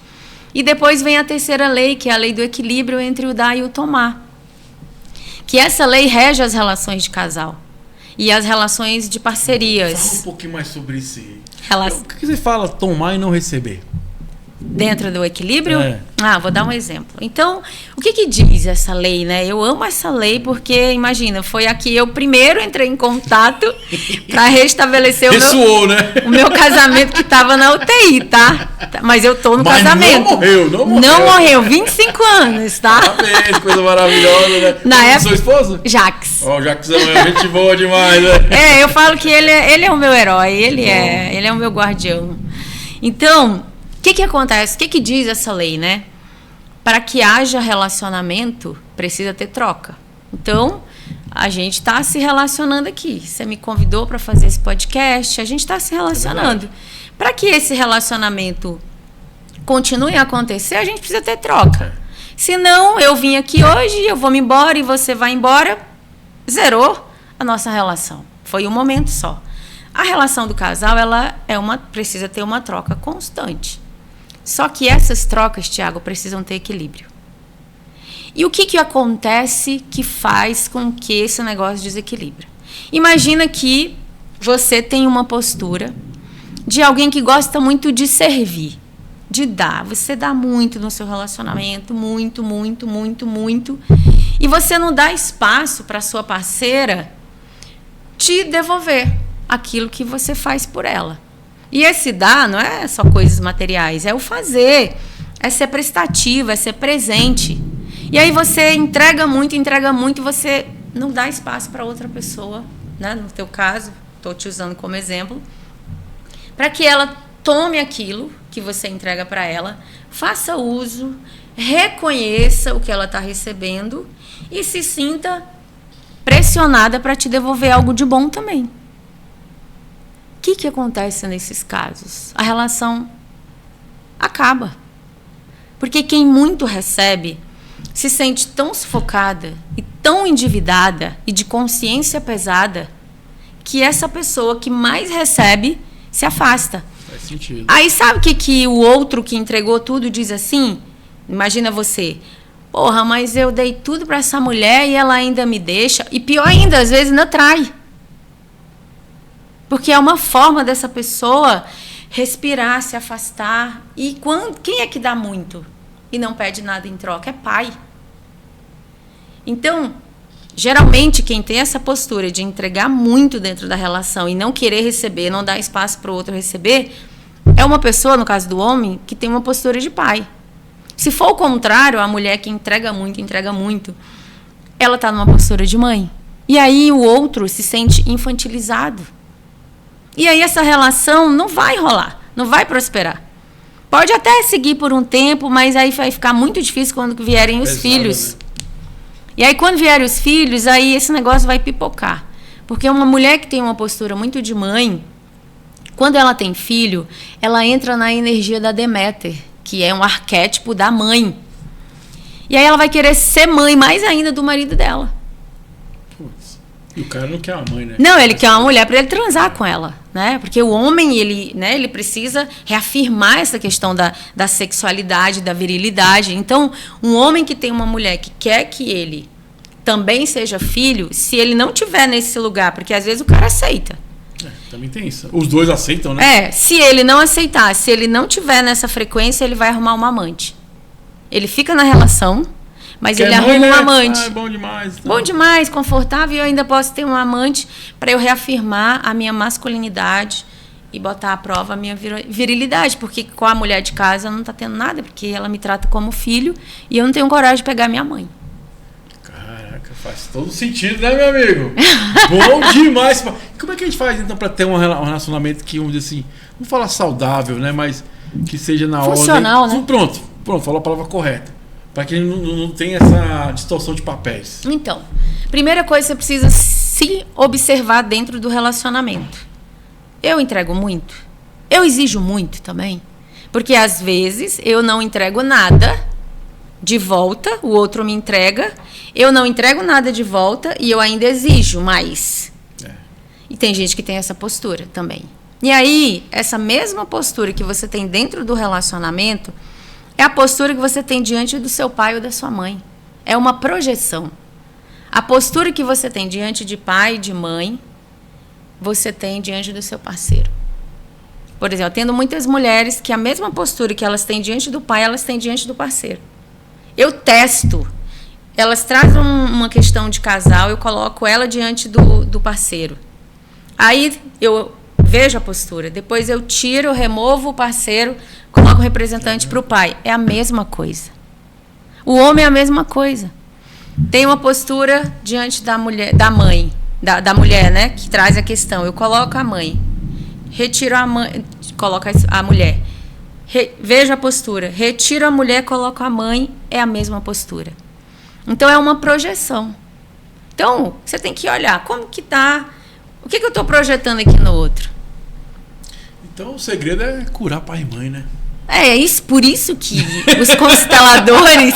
E depois vem a terceira lei, que é a lei do equilíbrio entre o dar e o tomar. Que essa lei rege as relações de casal e as relações de parcerias. Fala um pouquinho mais sobre isso aí. O que você fala tomar e não receber? Dentro do equilíbrio? Vou dar um exemplo. Então, o que diz essa lei, né? Eu amo essa lei porque, imagina, foi aqui eu primeiro entrei em contato para restabelecer o meu casamento que estava na UTI, tá? Mas eu tô no casamento. Não morreu. 25 anos, tá? Parabéns, coisa maravilhosa, né? Na época, sua esposa? Jax. O Jax é gente boa demais, né? Eu falo que ele é o meu herói, ele é o meu guardião. Então, o que acontece? O que diz essa lei, né? Para que haja relacionamento, precisa ter troca. Então, a gente está se relacionando aqui. Você me convidou para fazer esse podcast, a gente está se relacionando. Para que esse relacionamento continue a acontecer, a gente precisa ter troca. Senão, eu vim aqui hoje, eu vou me embora e você vai embora, zerou a nossa relação. Foi um momento só. A relação do casal, ela precisa ter uma troca constante. Só que essas trocas, Tiago, precisam ter equilíbrio. E o que acontece que faz com que esse negócio desequilibre? Imagina que você tem uma postura de alguém que gosta muito de servir, de dar. Você dá muito no seu relacionamento, muito, muito, muito, muito. E você não dá espaço para a sua parceira te devolver aquilo que você faz por ela. E esse dar não é só coisas materiais, é o fazer, é ser prestativo, é ser presente. E aí você entrega muito e você não dá espaço para outra pessoa, né? No teu caso, estou te usando como exemplo, para que ela tome aquilo que você entrega para ela, faça uso, reconheça o que ela está recebendo e se sinta pressionada para te devolver algo de bom também. O que acontece nesses casos? A relação acaba. Porque quem muito recebe se sente tão sufocada e tão endividada e de consciência pesada que essa pessoa que mais recebe se afasta. Faz sentido. Aí sabe o que o outro que entregou tudo diz assim? Imagina você, porra, mas eu dei tudo para essa mulher e ela ainda me deixa. E pior ainda, às vezes ainda trai. Porque é uma forma dessa pessoa respirar, se afastar. E quem é que dá muito e não pede nada em troca? É pai. Então, geralmente, quem tem essa postura de entregar muito dentro da relação e não querer receber, não dar espaço para o outro receber, é uma pessoa, no caso do homem, que tem uma postura de pai. Se for o contrário, a mulher que entrega muito, ela está numa postura de mãe. E aí o outro se sente infantilizado. E aí essa relação não vai rolar, não vai prosperar. Pode até seguir por um tempo, mas aí vai ficar muito difícil quando vierem os filhos. Né? E aí quando vierem os filhos, aí esse negócio vai pipocar. Porque uma mulher que tem uma postura muito de mãe, quando ela tem filho, ela entra na energia da Deméter, que é um arquétipo da mãe. E aí ela vai querer ser mãe mais ainda do marido dela. Putz. E o cara não quer uma mãe, né? Não, ele quer uma mulher para ele transar com ela, né? Porque o homem, ele precisa reafirmar essa questão da sexualidade, da virilidade. Então, um homem que tem uma mulher que quer que ele também seja filho, se ele não tiver nesse lugar, porque às vezes o cara aceita. Também tem isso. Os dois aceitam, né? Se ele não aceitar, se ele não tiver nessa frequência, ele vai arrumar uma amante. Ele fica na relação, mas ele arruma um amante. Ah, bom demais. Bom demais, confortável, e eu ainda posso ter um amante para eu reafirmar a minha masculinidade e botar à prova a minha virilidade, porque com a mulher de casa não está tendo nada, porque ela me trata como filho e eu não tenho coragem de pegar minha mãe. Caraca, faz todo sentido, né, meu amigo? Bom demais. Como é que a gente faz, então, para ter um relacionamento que, vamos dizer assim, não falar saudável, né, mas que seja na ordem... Funcional, né? Pronto, falou a palavra correta. Para que ele não tenha essa distorção de papéis. Então, primeira coisa, você precisa se observar dentro do relacionamento. Eu entrego muito? Eu exijo muito também? Porque, às vezes, eu não entrego nada de volta, o outro me entrega, eu não entrego nada de volta e eu ainda exijo mais. E tem gente que tem essa postura também. E aí, essa mesma postura que você tem dentro do relacionamento é a postura que você tem diante do seu pai ou da sua mãe. É uma projeção. A postura que você tem diante de pai e de mãe, você tem diante do seu parceiro. Por exemplo, eu atendo muitas mulheres que a mesma postura que elas têm diante do pai, elas têm diante do parceiro. Eu testo. Elas trazem uma questão de casal, eu coloco ela diante do parceiro. Aí eu vejo a postura. Depois eu tiro, eu removo o parceiro, coloco o representante para o pai. É a mesma coisa. O homem é a mesma coisa. Tem uma postura diante da mulher, da mãe, da mulher, né? Que traz a questão. Eu coloco a mãe, retiro a mãe, coloco a mulher. Vejo a postura. Retiro a mulher, coloco a mãe. É a mesma postura. Então é uma projeção. Então você tem que olhar como que tá. O que eu estou projetando aqui no outro? Então o segredo é curar pai e mãe, né? Isso, por isso que os consteladores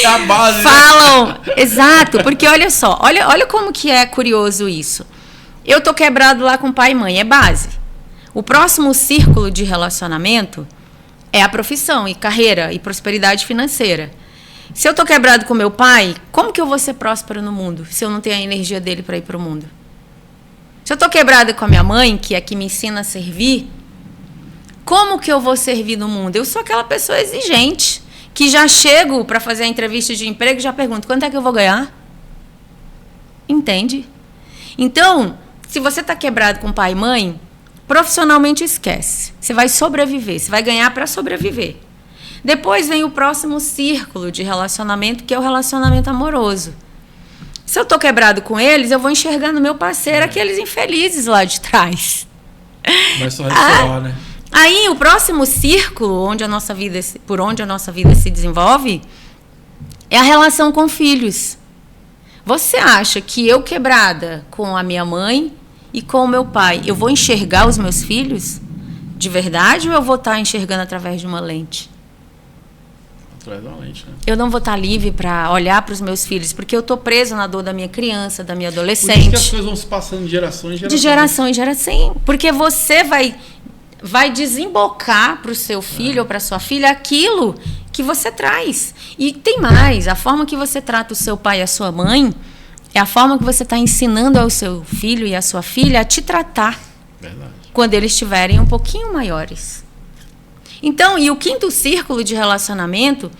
é a base, falam. Né? Exato, porque olha só, olha como que é curioso isso. Eu tô quebrado lá com pai e mãe, é base. O próximo círculo de relacionamento é a profissão e carreira e prosperidade financeira. Se eu tô quebrado com meu pai, como que eu vou ser próspero no mundo se eu não tenho a energia dele para ir para o mundo? Se eu estou quebrada com a minha mãe, que é que me ensina a servir, como que eu vou servir no mundo? Eu sou aquela pessoa exigente, que já chego para fazer a entrevista de emprego e já pergunto, quanto é que eu vou ganhar? Entende? Então, se você está quebrado com pai e mãe, profissionalmente esquece. Você vai sobreviver, você vai ganhar para sobreviver. Depois vem o próximo círculo de relacionamento, que é o relacionamento amoroso. Se eu estou quebrado com eles, eu vou enxergar no meu parceiro aqueles infelizes lá de trás. Vai só ressoar, né? Aí, o próximo círculo por onde a nossa vida se desenvolve é a relação com filhos. Você acha que eu quebrada com a minha mãe e com o meu pai, eu vou enxergar os meus filhos de verdade ou eu vou estar enxergando através de uma lente? Exatamente, né? Eu não vou estar livre para olhar para os meus filhos, porque eu estou preso na dor da minha criança, da minha adolescente. Por isso que as coisas vão se passando de geração em geração. De geração em geração. Porque você vai desembocar para o seu filho ou para sua filha aquilo que você traz. E tem mais, a forma que você trata o seu pai e a sua mãe é a forma que você está ensinando ao seu filho e à sua filha a te tratar. Verdade. Quando eles estiverem um pouquinho maiores. Então, e o quinto círculo de relacionamento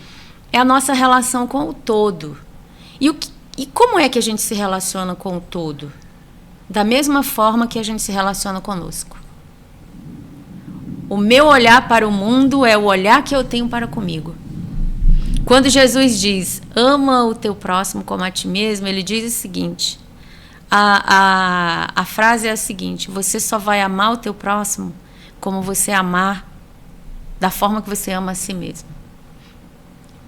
é a nossa relação com o todo. E como é que a gente se relaciona com o todo? Da mesma forma que a gente se relaciona conosco. O meu olhar para o mundo é o olhar que eu tenho para comigo. Quando Jesus diz, ama o teu próximo como a ti mesmo, ele diz o seguinte, a frase é a seguinte, você só vai amar o teu próximo como você amar da forma que você ama a si mesmo.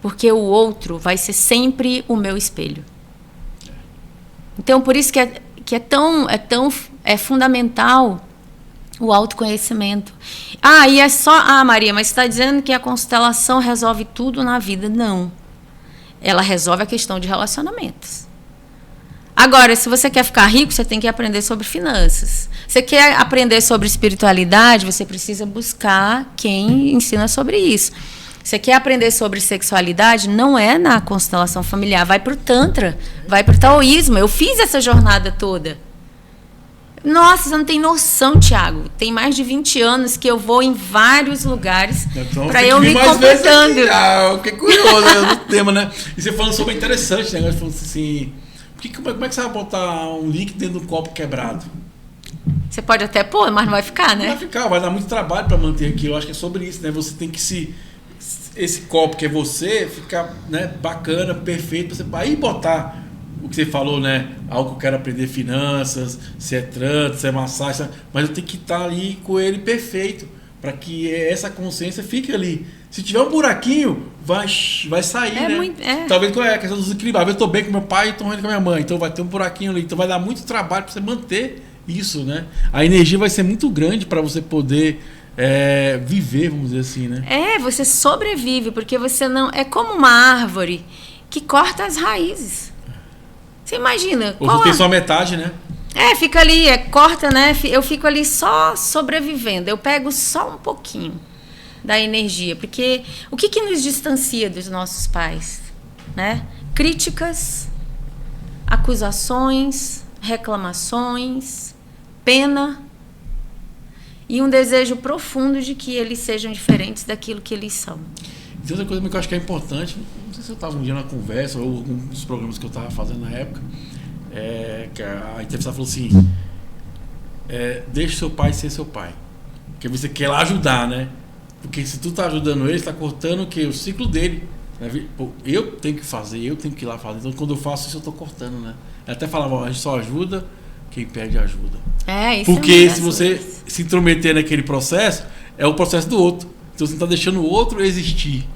Porque o outro vai ser sempre o meu espelho. Então, por isso que é fundamental o autoconhecimento. E é só... Maria, mas você está dizendo que a constelação resolve tudo na vida. Não. Ela resolve a questão de relacionamentos. Agora, se você quer ficar rico, você tem que aprender sobre finanças. Você quer aprender sobre espiritualidade, você precisa buscar quem ensina sobre isso. Você quer aprender sobre sexualidade, não é na constelação familiar, vai para o Tantra, vai para o taoísmo. Eu fiz essa jornada toda. Nossa, você não tem noção, Thiago. Tem mais de 20 anos que eu vou em vários lugares para eu me completando. Eu fiquei curioso no tema, né? E você falando sobre interessante, né? Falando assim, como é que você vai botar um líquido dentro de um copo quebrado? Você pode até pôr, mas não vai ficar, né? Não vai ficar, vai dar muito trabalho para manter aquilo. Eu acho que é sobre isso, né? Você tem que esse copo que é você, ficar, né, bacana, perfeito, pra você aí botar o que você falou, né? Algo que eu quero aprender, finanças, se é trânsito, se é massagem, mas eu tenho que estar ali com ele perfeito, para que essa consciência fique ali. Se tiver um buraquinho, vai sair, né? Talvez com a questão dos equilíbrios. Eu estou bem com meu pai e estou ruim com a minha mãe, então vai ter um buraquinho ali. Então vai dar muito trabalho para você manter isso, né? A energia vai ser muito grande para você poder viver, vamos dizer assim, né? Você sobrevive, porque você não... É como uma árvore que corta as raízes. Você imagina... Ou você tem só metade, né? Fica ali, corta, né? Eu fico ali só sobrevivendo. Eu pego só um pouquinho da energia. Porque o que nos distancia dos nossos pais? Né? Críticas, acusações, reclamações, pena e um desejo profundo de que eles sejam diferentes daquilo que eles são. Tem outra coisa que eu acho que é importante, não sei se eu estava um dia na conversa ou algum dos programas que eu estava fazendo na época, que a entrevistada falou assim, deixe seu pai ser seu pai, porque você quer lá ajudar, né? Porque se tu tá ajudando ele, está cortando o quê? O ciclo dele. Né? Pô, eu tenho que fazer, eu tenho que ir lá fazer, então quando eu faço isso eu estou cortando, né? Ela até falava, a gente só ajuda quem pede ajuda. Isso porque se você se intrometer naquele processo, é o processo do outro. Então você está deixando o outro existir.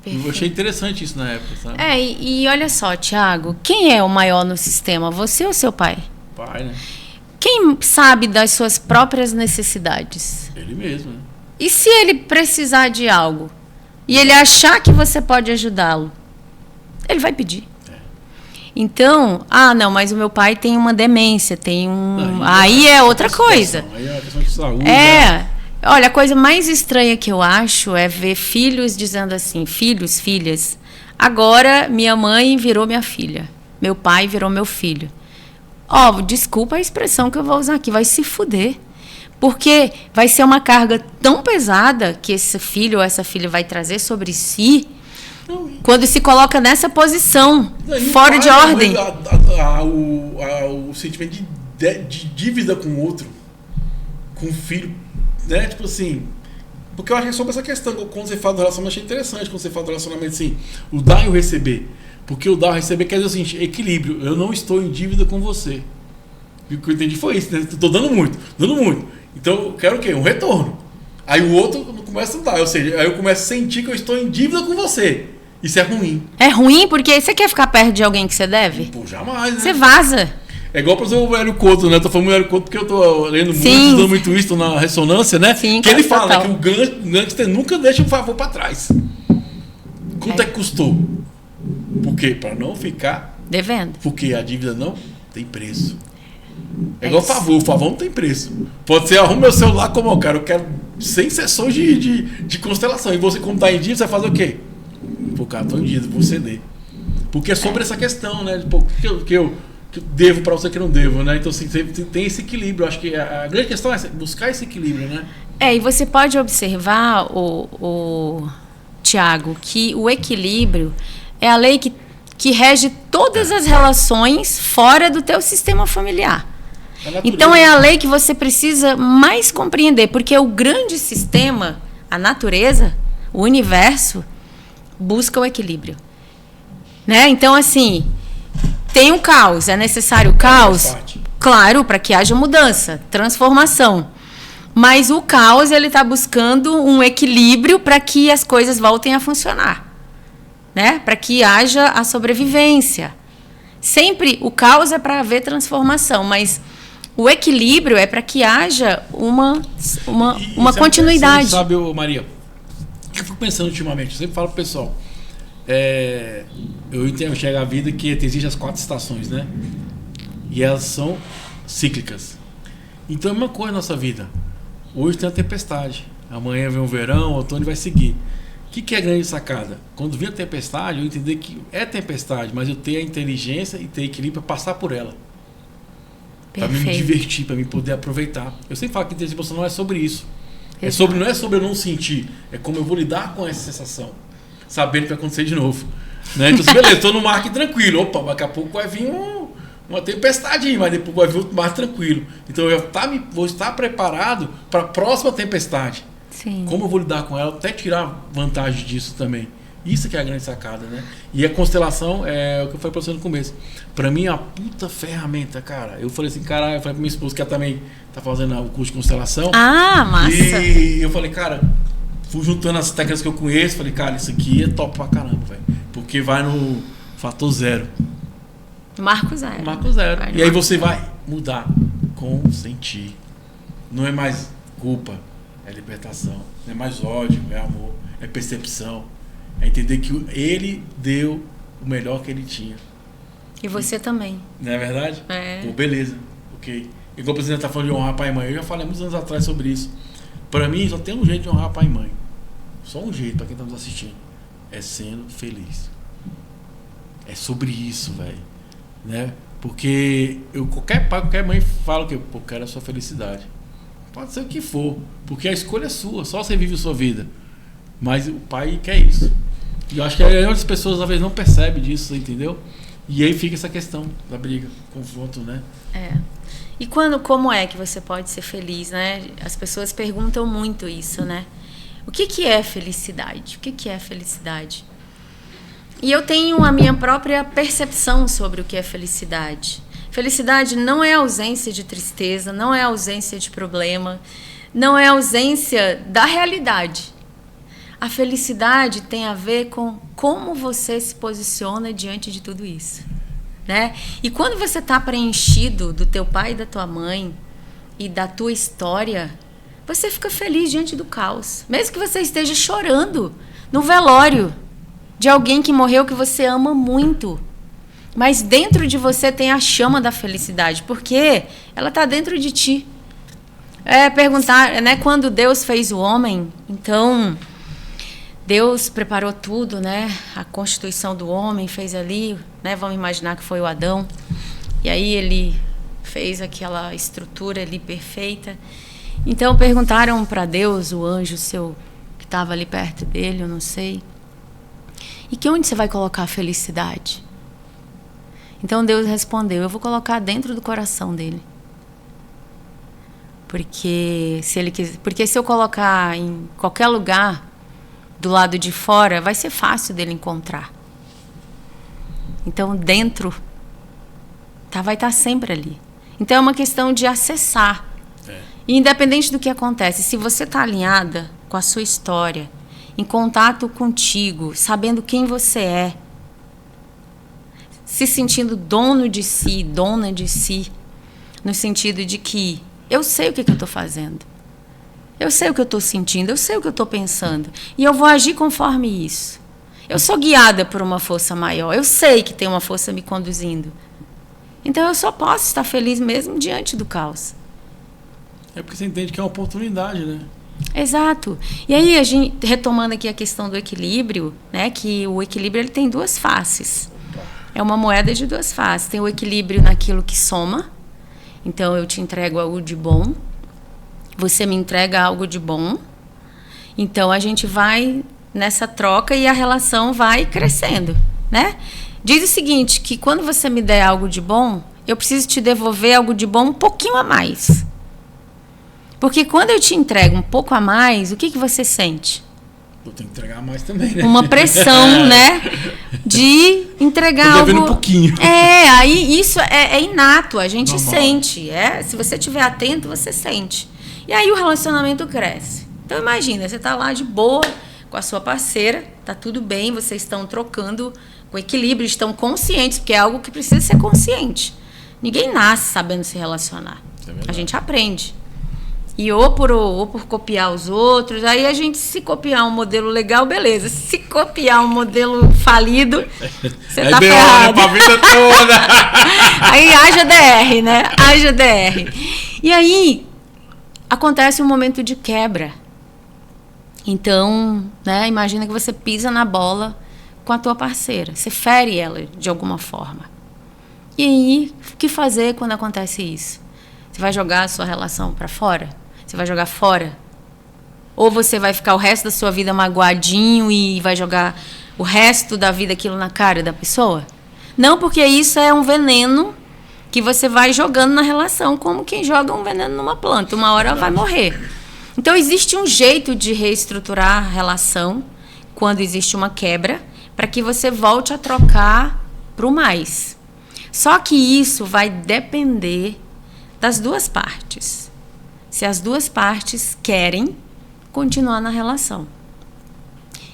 Perfeito. Eu achei interessante isso na época, sabe? E olha só, Thiago, quem é o maior no sistema? Você ou seu pai? Pai, né? Quem sabe das suas próprias necessidades? Ele mesmo, né? E se ele precisar de algo e ele achar que você pode ajudá-lo, ele vai pedir. Então, não, mas o meu pai tem uma demência, tem um... Aí é outra coisa. Aí é questão de saúde. Olha, a coisa mais estranha que eu acho é ver filhos dizendo assim, filhos, filhas, agora minha mãe virou minha filha, meu pai virou meu filho. Desculpa a expressão que eu vou usar aqui, vai se fuder. Porque vai ser uma carga tão pesada que esse filho ou essa filha vai trazer sobre si quando se coloca nessa posição, fora de ordem. O sentimento de dívida com o outro, com o filho, né? Tipo assim, porque eu acho que é sobre essa questão, quando você fala do relacionamento, eu achei interessante quando você fala do relacionamento assim, o dar e o receber. Porque o dar e o receber quer dizer o seguinte, equilíbrio, eu não estou em dívida com você. E o que eu entendi foi isso, né? Estou dando muito. Então eu quero o quê? Um retorno. Aí o outro começa a dar, ou seja, aí eu começo a sentir que eu estou em dívida com você. Isso é ruim. É ruim porque você quer ficar perto de alguém que você deve? Pô, jamais, né? Você vaza. É igual para o Hélio Couto, né? Eu tô falando do Hélio Couto porque eu tô lendo muito, estudando muito isso, tô na ressonância, né? Sim, que ele fala, né, que o gangster nunca deixa um favor para trás. Quanto é que custou? Por quê? Para não ficar devendo. Porque a dívida não tem preço. É igual favor, o favor não tem preço. Pode ser, arruma meu celular como eu quero 100 sessões de constelação. E você, como tá em dívida, você vai fazer o quê? Pô, cara, tô em dívida, vou ceder. Porque é sobre essa questão, né? Pô, que eu devo para você que não devo, né? Então, assim, tem esse equilíbrio. Eu acho que a grande questão é buscar esse equilíbrio, né? E você pode observar, o Tiago, que o equilíbrio é a lei que rege todas as relações fora do teu sistema familiar. Então é a lei que você precisa mais compreender, porque o grande sistema, a natureza, o universo, busca o equilíbrio. Né? Então, assim, tem um caos, é necessário o caos? Claro, para que haja mudança, transformação. Mas o caos, ele está buscando um equilíbrio para que as coisas voltem a funcionar. Né? Para que haja a sobrevivência. Sempre o caos é para haver transformação, mas o equilíbrio é para que haja uma continuidade. Sabe, Maria, o que eu fico pensando ultimamente? Eu sempre falo pro pessoal, eu enxergo a vida que existe as 4 estações, né? E elas são cíclicas. Então é uma coisa na nossa vida. Hoje tem a tempestade, amanhã vem o verão, o outono vai seguir. O que é a grande sacada? Quando vir a tempestade, eu entender que é tempestade, mas eu ter a inteligência e ter equilíbrio para passar por ela. Para me divertir, para me poder aproveitar. Eu sempre falo que inteligência emocional é sobre isso. Não é sobre eu não sentir, é como eu vou lidar com essa sensação, sabendo que vai acontecer de novo. Né? Então, beleza, estou no mar aqui tranquilo. Opa, daqui a pouco vai vir uma tempestade, mas depois vai vir outro mar tranquilo. Então eu vou estar preparado para a próxima tempestade. Sim. Como eu vou lidar com ela, até tirar vantagem disso também. Isso que é a grande sacada, né? E a constelação é o que eu falei pra você no começo. Pra mim é uma puta ferramenta, cara. Eu falei assim, cara, eu falei pra minha esposa que ela também tá fazendo o curso de constelação. Ah, massa! E eu falei, cara, fui juntando as técnicas que eu conheço, falei, cara, isso aqui é top pra caramba, velho. Porque vai no fator 0. Marco 0. Marco 0. E aí você vai mudar com sentir. Não é mais culpa. É libertação, não é mais ódio, é amor, é percepção, é entender que ele deu o melhor que ele tinha. E você também. Não é verdade? É. Pô, beleza, ok. Igual o presidente está falando de honrar pai e mãe, eu já falei há muitos anos atrás sobre isso. Para mim, só tem um jeito de honrar pai e mãe. Só um jeito para quem está nos assistindo. É sendo feliz. É sobre isso, velho. Né? Porque qualquer pai, qualquer mãe fala que eu quero a sua felicidade. Pode ser o que for, porque a escolha é sua, só você vive a sua vida. Mas o pai quer isso. E eu acho que as pessoas às vezes não percebem disso, entendeu? E aí fica essa questão da briga, confronto, né? E como é que você pode ser feliz, né? As pessoas perguntam muito isso, né? O que é felicidade? O que é felicidade? E eu tenho a minha própria percepção sobre o que é felicidade. Felicidade não é ausência de tristeza, não é ausência de problema, não é ausência da realidade. A felicidade tem a ver com como você se posiciona diante de tudo isso, né? E quando você está preenchido do teu pai e da tua mãe e da tua história, você fica feliz diante do caos. Mesmo que você esteja chorando no velório de alguém que morreu que você ama muito. Mas dentro de você tem a chama da felicidade, porque ela está dentro de ti. Perguntar, né? Quando Deus fez o homem, então Deus preparou tudo, né? A constituição do homem fez ali, né? Vamos imaginar que foi o Adão. E aí ele fez aquela estrutura ali perfeita. Então perguntaram para Deus, o anjo seu que estava ali perto dele, eu não sei. E que onde você vai colocar a felicidade? Então Deus respondeu, eu vou colocar dentro do coração dele. Porque se eu colocar em qualquer lugar do lado de fora, vai ser fácil dele encontrar. Então dentro vai estar sempre ali. Então é uma questão de acessar. E independente do que acontece, se você está alinhada com a sua história, em contato contigo, sabendo quem você é, se sentindo dono de si, dona de si, no sentido de que eu sei o que eu estou fazendo, eu sei o que eu estou sentindo, eu sei o que eu estou pensando, e eu vou agir conforme isso. Eu sou guiada por uma força maior. Eu sei que tem uma força me conduzindo. Então eu só posso estar feliz mesmo diante do caos. É porque você entende que é uma oportunidade, né? Exato. E aí, retomando aqui a questão do equilíbrio, né, que o equilíbrio ele tem duas faces. É uma moeda de duas faces. Tem o equilíbrio naquilo que soma. Então, eu te entrego algo de bom. Você me entrega algo de bom. Então, a gente vai nessa troca e a relação vai crescendo, né? Diz o seguinte, que quando você me der algo de bom, eu preciso te devolver algo de bom um pouquinho a mais. Porque quando eu te entrego um pouco a mais, o que você sente? Eu tenho que entregar mais também, né? Uma pressão, né? De entregar tô algo... devendo um pouquinho. Aí isso é inato, a gente Normal. sente. Se você estiver atento, você sente. E aí o relacionamento cresce. Então imagina, você está lá de boa com a sua parceira, tá tudo bem, vocês estão trocando com equilíbrio, estão conscientes, porque é algo que precisa ser consciente. Ninguém nasce sabendo se relacionar. A gente aprende. E ou por copiar os outros, aí a gente, se copiar um modelo legal, beleza. Se copiar um modelo falido, você tá ferrado. Pra vida toda. Aí haja DR, né? Haja DR. E aí acontece um momento de quebra. Então, né, imagina que você pisa na bola com a tua parceira. Você fere ela de alguma forma. E aí, o que fazer quando acontece isso? Você vai jogar a sua relação para fora? Você vai jogar fora? Ou você vai ficar o resto da sua vida magoadinho e vai jogar o resto da vida aquilo na cara da pessoa? Não, porque isso é um veneno que você vai jogando na relação, como quem joga um veneno numa planta. Uma hora ela vai morrer. Então, existe um jeito de reestruturar a relação quando existe uma quebra, para que você volte a trocar para o mais. Só que isso vai depender das duas partes. Se as duas partes querem continuar na relação.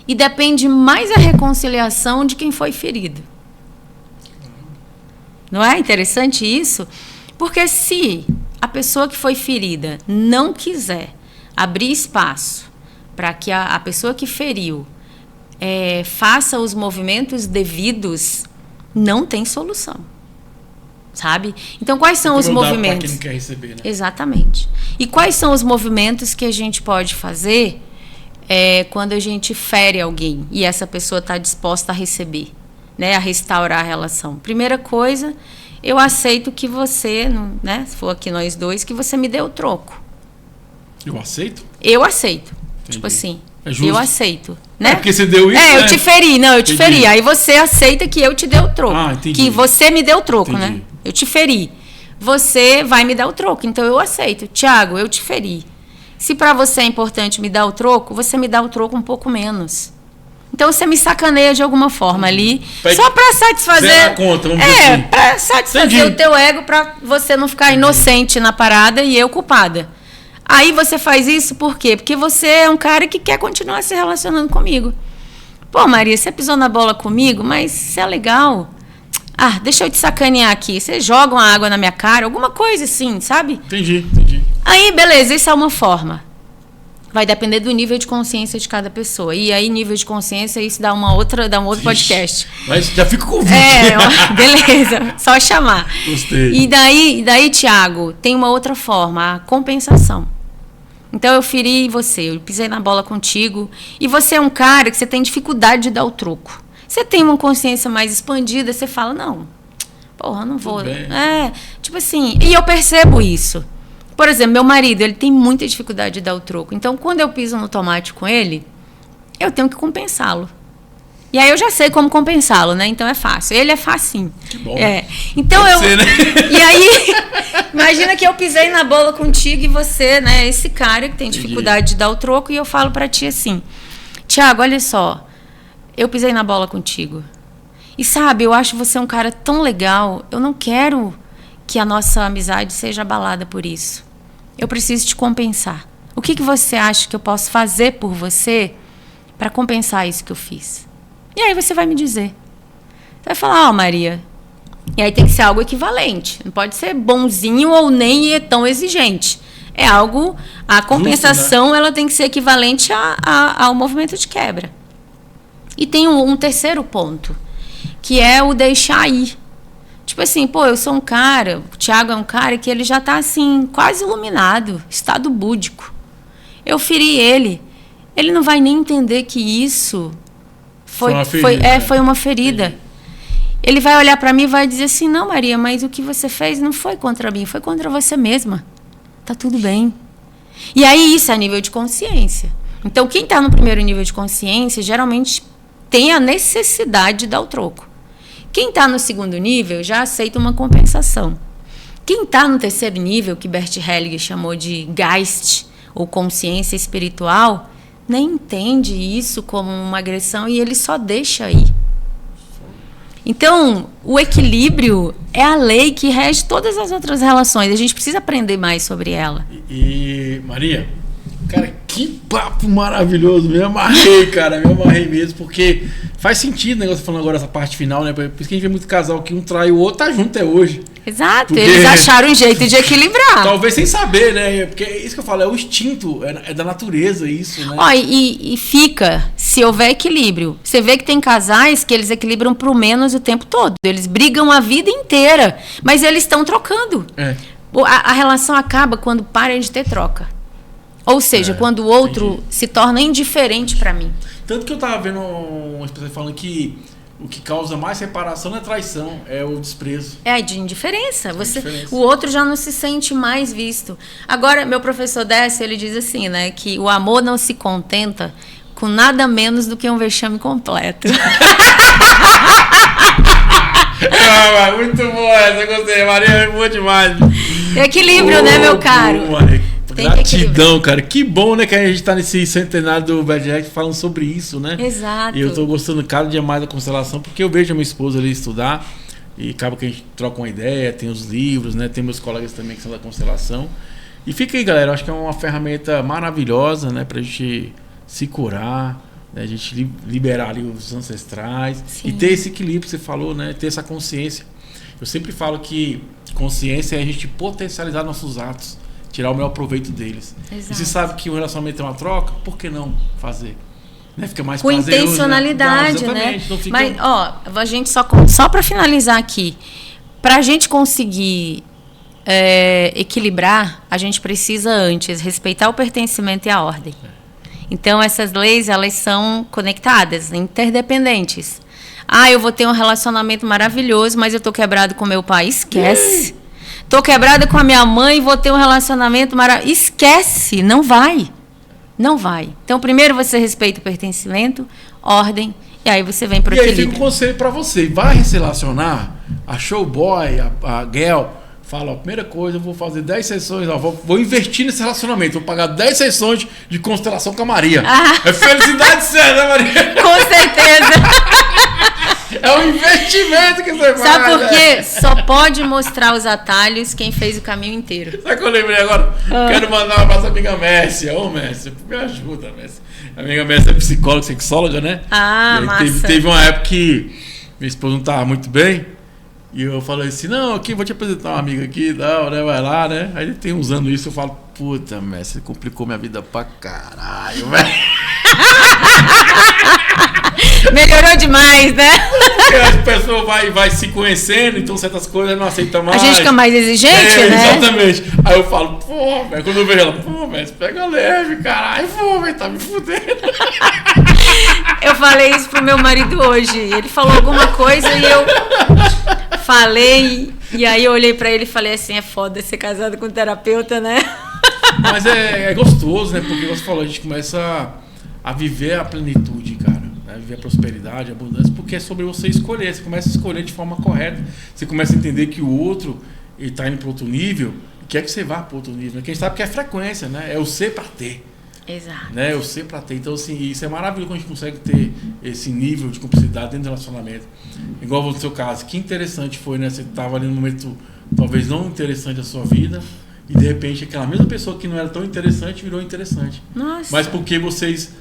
E depende mais a reconciliação de quem foi ferido. Não é interessante isso? Porque se a pessoa que foi ferida não quiser abrir espaço para que a pessoa que feriu faça os movimentos devidos, não tem solução. Sabe? Então, quais são os movimentos? Pra quem não quer receber, né? Exatamente. E quais são os movimentos que a gente pode fazer quando a gente fere alguém e essa pessoa está disposta a receber, né? A restaurar a relação? Primeira coisa, eu aceito que você, né? Se for aqui nós dois, que você me dê o troco. Eu aceito? Eu aceito. Entendi. Tipo assim, É justo. eu aceito. Né? Porque você deu isso, né? Eu te feri. Não, eu te Entendi. feri. Aí você aceita que eu te dei o troco. Ah, entendi. Que você me deu o troco, Entendi. né? Eu te feri. Você vai me dar o troco. Então eu aceito. Tiago, eu te feri. Se pra você é importante me dar o troco, você me dá o troco um pouco menos. Então você me sacaneia de alguma forma ali. Só pra satisfazer. Zerar a conta, vamos dizer assim. Pra satisfazer Entendi. o teu ego, pra você não ficar inocente na parada e eu culpada. Aí você faz isso por quê? Porque você é um cara que quer continuar se relacionando comigo. Pô, Maria, você pisou na bola comigo, mas isso é legal. Ah, deixa eu te sacanear aqui. Você joga uma água na minha cara, alguma coisa assim, sabe? Entendi. Aí, beleza, isso é uma forma. Vai depender do nível de consciência de cada pessoa. E aí, nível de consciência, isso dá um outro podcast. Mas já fica com o convite. Beleza, só chamar. Gostei. E daí, Tiago, tem uma outra forma, a compensação. Então, eu feri você, eu pisei na bola contigo, e você é um cara que você tem dificuldade de dar o troco. Você tem uma consciência mais expandida, você fala, não, porra, não vou. Tipo assim, e eu percebo isso. Por exemplo, meu marido, ele tem muita dificuldade de dar o troco. Então, quando eu piso no tomate com ele, eu tenho que compensá-lo. E aí eu já sei como compensá-lo, né? Então é fácil. Ele é facinho. Que bom. Então Pode ser, né? E aí, imagina que eu pisei na bola contigo e você, né? Esse cara que tem dificuldade de dar o troco, e eu falo pra ti assim, Tiago, olha só, eu pisei na bola contigo. E sabe, eu acho você um cara tão legal, eu não quero que a nossa amizade seja abalada por isso. Eu preciso te compensar. O que você acha que eu posso fazer por você para compensar isso que eu fiz? E aí você vai me dizer. Você vai falar, Maria. E aí tem que ser algo equivalente. Não pode ser bonzinho ou nem tão exigente. É algo... A compensação, justo, né? Ela tem que ser equivalente ao movimento de quebra. E tem um terceiro ponto, que é o deixar ir. Tipo assim, pô, eu sou um cara, o Thiago é um cara que ele já tá assim, quase iluminado, estado búdico. Eu feri ele não vai nem entender que isso foi uma ferida. Entendi. Ele vai olhar para mim e vai dizer assim, não, Maria, mas o que você fez não foi contra mim, foi contra você mesma. Tá tudo bem. E aí isso é nível de consciência. Então quem tá no primeiro nível de consciência, geralmente tem a necessidade de dar o troco. Quem está no segundo nível já aceita uma compensação. Quem está no terceiro nível, que Bert Hellinger chamou de Geist, ou consciência espiritual, nem entende isso como uma agressão e ele só deixa aí. Então, o equilíbrio é a lei que rege todas as outras relações. A gente precisa aprender mais sobre ela. E Maria, cara, que papo maravilhoso. Me amarrei, cara. Me amarrei mesmo, porque faz sentido o negócio falando agora essa parte final, né? Por isso que a gente vê muito casal que um trai o outro, tá junto até hoje. Exato, Porque eles acharam um jeito de equilibrar. Talvez sem saber, né? Porque é isso que eu falo, é o instinto, é da natureza isso, né? Ó, e fica, se houver equilíbrio. Você vê que tem casais que eles equilibram pro menos o tempo todo. Eles brigam a vida inteira, mas eles estão trocando. É. A relação acaba quando para de ter troca. Ou seja, quando o outro se torna indiferente para mim. Tanto que eu tava vendo uma especialista falando que o que causa mais separação não é traição, é o desprezo. É de indiferença. O outro já não se sente mais visto. Agora, meu professor Décio, ele diz assim, né? Que o amor não se contenta com nada menos do que um vexame completo. Muito boa essa, gostei. Maria é boa demais. Equilíbrio, né, meu caro? Gratidão, cara. Que bom, né, que a gente tá nesse centenário do Bad Jack falando sobre isso, né? Exato. E eu tô gostando cada dia mais da constelação, porque eu vejo a minha esposa ali estudar e acaba que a gente troca uma ideia, tem os livros, né? Tem meus colegas também que são da constelação. E fica aí, galera. Eu acho que é uma ferramenta maravilhosa, né? Pra gente se curar, né? A gente liberar ali os ancestrais. Sim. E ter esse equilíbrio que você falou, né? Ter essa consciência. Eu sempre falo que consciência é a gente potencializar nossos atos, tirar o melhor proveito deles. Exato. E se sabe que o relacionamento é uma troca, por que não fazer? Né? Fica mais com prazeroso, intencionalidade, né? Não fica... Mas, ó, a gente só para finalizar aqui, para a gente conseguir equilibrar, a gente precisa antes respeitar o pertencimento e a ordem. Então, essas leis, elas são conectadas, interdependentes. Eu vou ter um relacionamento maravilhoso, mas eu tô quebrado com meu pai. Esquece. Tô quebrada com a minha mãe e vou ter um relacionamento maravilhoso. Esquece, não vai. Não vai. Então, primeiro você respeita o pertencimento, ordem, e aí você vem pro equilíbrio. E aí fica um conselho pra você. Vai se relacionar, a showboy, a girl, fala, a primeira coisa, eu vou fazer 10 sessões, vou investir nesse relacionamento, vou pagar 10 sessões de constelação com a Maria. É felicidade séria, né, Maria? Com certeza. É um investimento que você faz. Sabe por quê? Só pode mostrar os atalhos quem fez o caminho inteiro. Sabe o que eu lembrei agora? Quero mandar um abraço à amiga Mércia. Ô, Mércia, me ajuda, Mércia. A amiga Mércia é psicóloga, sexóloga, né? Massa. Teve uma época que minha esposa não estava muito bem. E eu falei assim, não, aqui, vou te apresentar uma amiga aqui e tal, né? Vai lá, né? Aí ele tem uns anos isso, eu falo, puta, Mércia, você complicou minha vida pra caralho, velho. Melhorou demais, né? Porque as pessoas vai se conhecendo, então certas coisas não aceitam mais. A gente fica mais exigente, né? Exatamente. Aí eu falo, pô, velho, quando eu vejo ela, pô, velho, pega leve, caralho, pô, velho, tá me fudendo. Eu falei isso pro meu marido hoje. Ele falou alguma coisa e eu falei, e aí eu olhei pra ele e falei assim, é foda ser casado com um terapeuta, né? Mas é gostoso, né? Porque você falou, a gente começa a viver a plenitude, cara. Né? Viver a prosperidade, a abundância, porque é sobre você escolher. Você começa a escolher de forma correta. Você começa a entender que o outro ele tá indo para outro nível e quer que você vá para outro nível. Quem sabe que é frequência, né? É o ser para ter. Exato. Né? É o ser para ter. Então, assim, isso é maravilhoso quando a gente consegue ter esse nível de cumplicidade dentro do relacionamento. Igual no seu caso. Que interessante foi, né? Você estava ali num momento talvez não interessante da sua vida. E de repente aquela mesma pessoa que não era tão interessante virou interessante. Nossa. Mas porque vocês,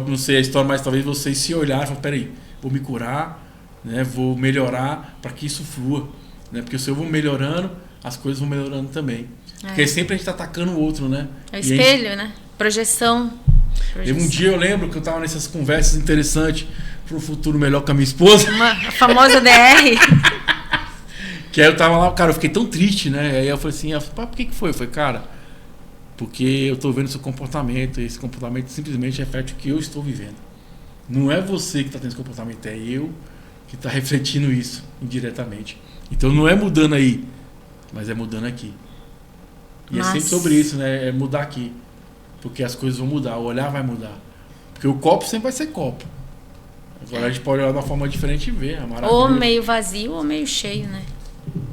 não sei a história, mas talvez vocês se olharam e falaram, peraí, vou me curar, né, vou melhorar para que isso flua. Né, porque se eu vou melhorando, as coisas vão melhorando também. Porque sempre a gente está atacando o outro, né? É o espelho, né? Projeção. Um dia eu lembro que eu tava nessas conversas interessantes para um futuro melhor com a minha esposa. A famosa DR. Que aí eu tava lá, cara, eu fiquei tão triste, né? Aí eu falei assim, por que foi? Eu falei, cara, porque eu tô vendo seu comportamento, e esse comportamento simplesmente reflete o que eu estou vivendo. Não é você que tá tendo esse comportamento, é eu que tá refletindo isso indiretamente. Então não é mudando aí, mas é mudando aqui. E é sempre sobre isso, né? É mudar aqui. Porque as coisas vão mudar, o olhar vai mudar. Porque o copo sempre vai ser copo. Agora a gente pode olhar de uma forma diferente e ver, é maravilhoso. Ou meio vazio ou meio cheio, né?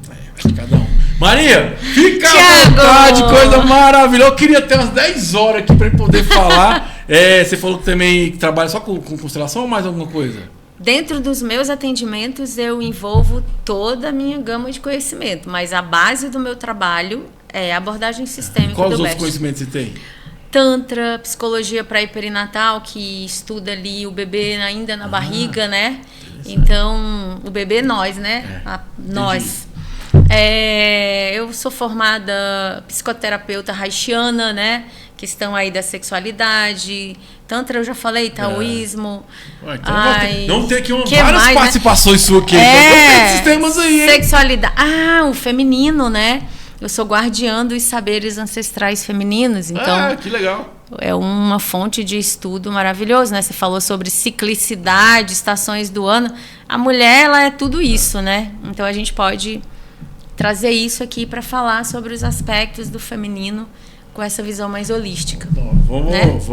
Vai de cada um. Maria, fica à vontade, coisa maravilhosa. Eu queria ter umas 10 horas aqui para poder falar. Você falou que também trabalha só com constelação ou mais alguma coisa? Dentro dos meus atendimentos eu envolvo toda a minha gama de conhecimento, mas a base do meu trabalho é abordagem sistêmica. Quais os outros conhecimentos você tem? Tantra, psicologia pré-perinatal, que estuda ali o bebê ainda na barriga, né? Então, o bebê é nós, né? Nós. Eu sou formada psicoterapeuta haitiana, né? Questão aí da sexualidade. Tantra, eu já falei, taoísmo. Então vamos ter aqui várias mais, participações, né? Suas aqui. Esses temas aí, hein? Sexualidade. O feminino, né? Eu sou guardiã dos saberes ancestrais femininos, então... que legal. É uma fonte de estudo maravilhoso, né? Você falou sobre ciclicidade, estações do ano. A mulher, ela é tudo isso, né? Então, a gente pode trazer isso aqui para falar sobre os aspectos do feminino com essa visão mais holística. Vamos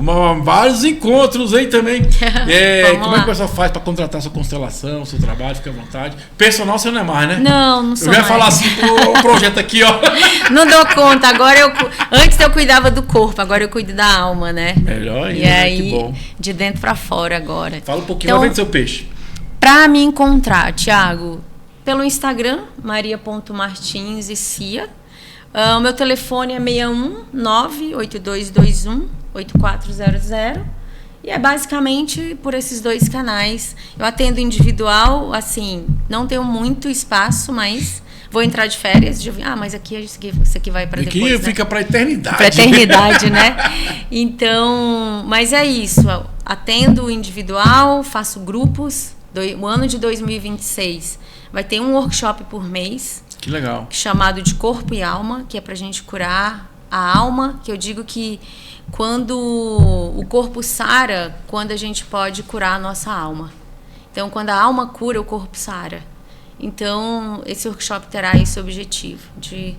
a vários encontros aí também. Como é que o pessoal faz para contratar sua constelação, seu trabalho? Fica à vontade. Personal você não é mais, né? Não sou mais. Eu ia falar assim pro projeto aqui, ó. Não dou conta. Agora antes eu cuidava do corpo, agora eu cuido da alma, né? Melhor ainda, e aí, que bom. De dentro para fora agora. Fala um pouquinho, então, vende seu peixe. Para me encontrar, Thiago, pelo Instagram, maria.martins e Cia. O meu telefone é 619-8221-8400 e é basicamente por esses dois canais. Eu atendo individual, assim, não tenho muito espaço, mas vou entrar de férias. Mas aqui isso aqui vai para depois, aqui fica para eternidade. Para eternidade, né? Então, mas é isso. Atendo individual, faço grupos. O ano de 2026 vai ter um workshop por mês. Que legal. Chamado de Corpo e Alma, que é pra gente curar a alma, que eu digo que quando o corpo sara, quando a gente pode curar a nossa alma. Então, quando a alma cura, o corpo sara. Então, esse workshop terá esse objetivo, de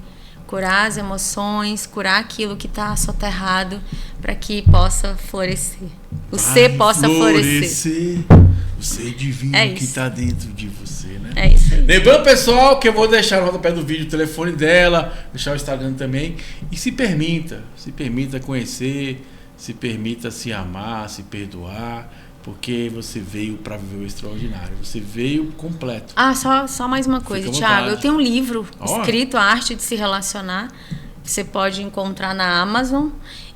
curar as emoções, curar aquilo que está soterrado, para que possa florescer. O ser possa florescer. O ser divino que está dentro de você, né? É isso aí. Lembrando, pessoal, que eu vou deixar no rodapé do vídeo o telefone dela, deixar o Instagram também. E se permita conhecer, se permita se amar, se perdoar, porque você veio para viver o extraordinário. Você veio completo. Só mais uma coisa, Thiago. Eu tenho um livro escrito, A Arte de Se Relacionar. Você pode encontrar na Amazon.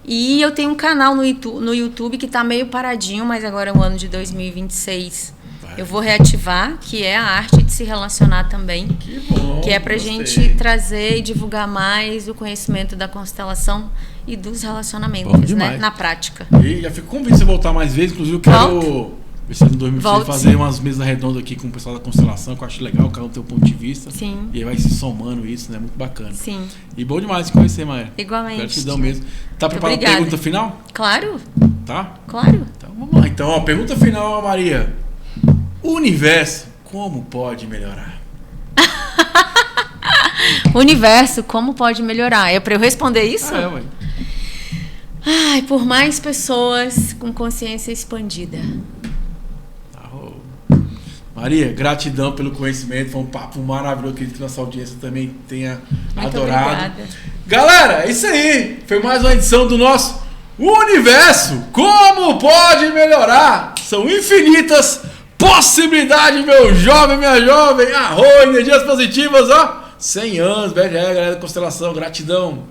E eu tenho um canal no YouTube que está meio paradinho, mas agora é o ano de 2026. Eu vou reativar, que é a arte de se relacionar também. Que bom. Que é pra gente trazer e divulgar mais o conhecimento da constelação e dos relacionamentos, né? Na prática. E já fico convite você voltar mais vezes, inclusive eu quero ver se em 2026 fazer umas mesas redondas aqui com o pessoal da constelação, que eu acho legal, cada um tem um ponto de vista. Sim. E aí vai se somando isso, né? Muito bacana. Sim. E bom demais te conhecer, Maia. Igualmente. Gratidão mesmo. Tá preparado para a pergunta final? Claro. Tá? Claro. Então vamos lá. Então, pergunta final, Maria. O universo, como pode melhorar? O universo, como pode melhorar? É para eu responder isso? Ué. Por mais pessoas com consciência expandida. Maria, gratidão pelo conhecimento, foi um papo maravilhoso, acredito que nossa audiência também tenha muito adorado. Obrigada. Galera, é isso aí, foi mais uma edição do nosso Universo, como pode melhorar? São infinitas possibilidades, meu jovem, minha jovem, energias positivas, 100 anos, BGE, galera da constelação, gratidão.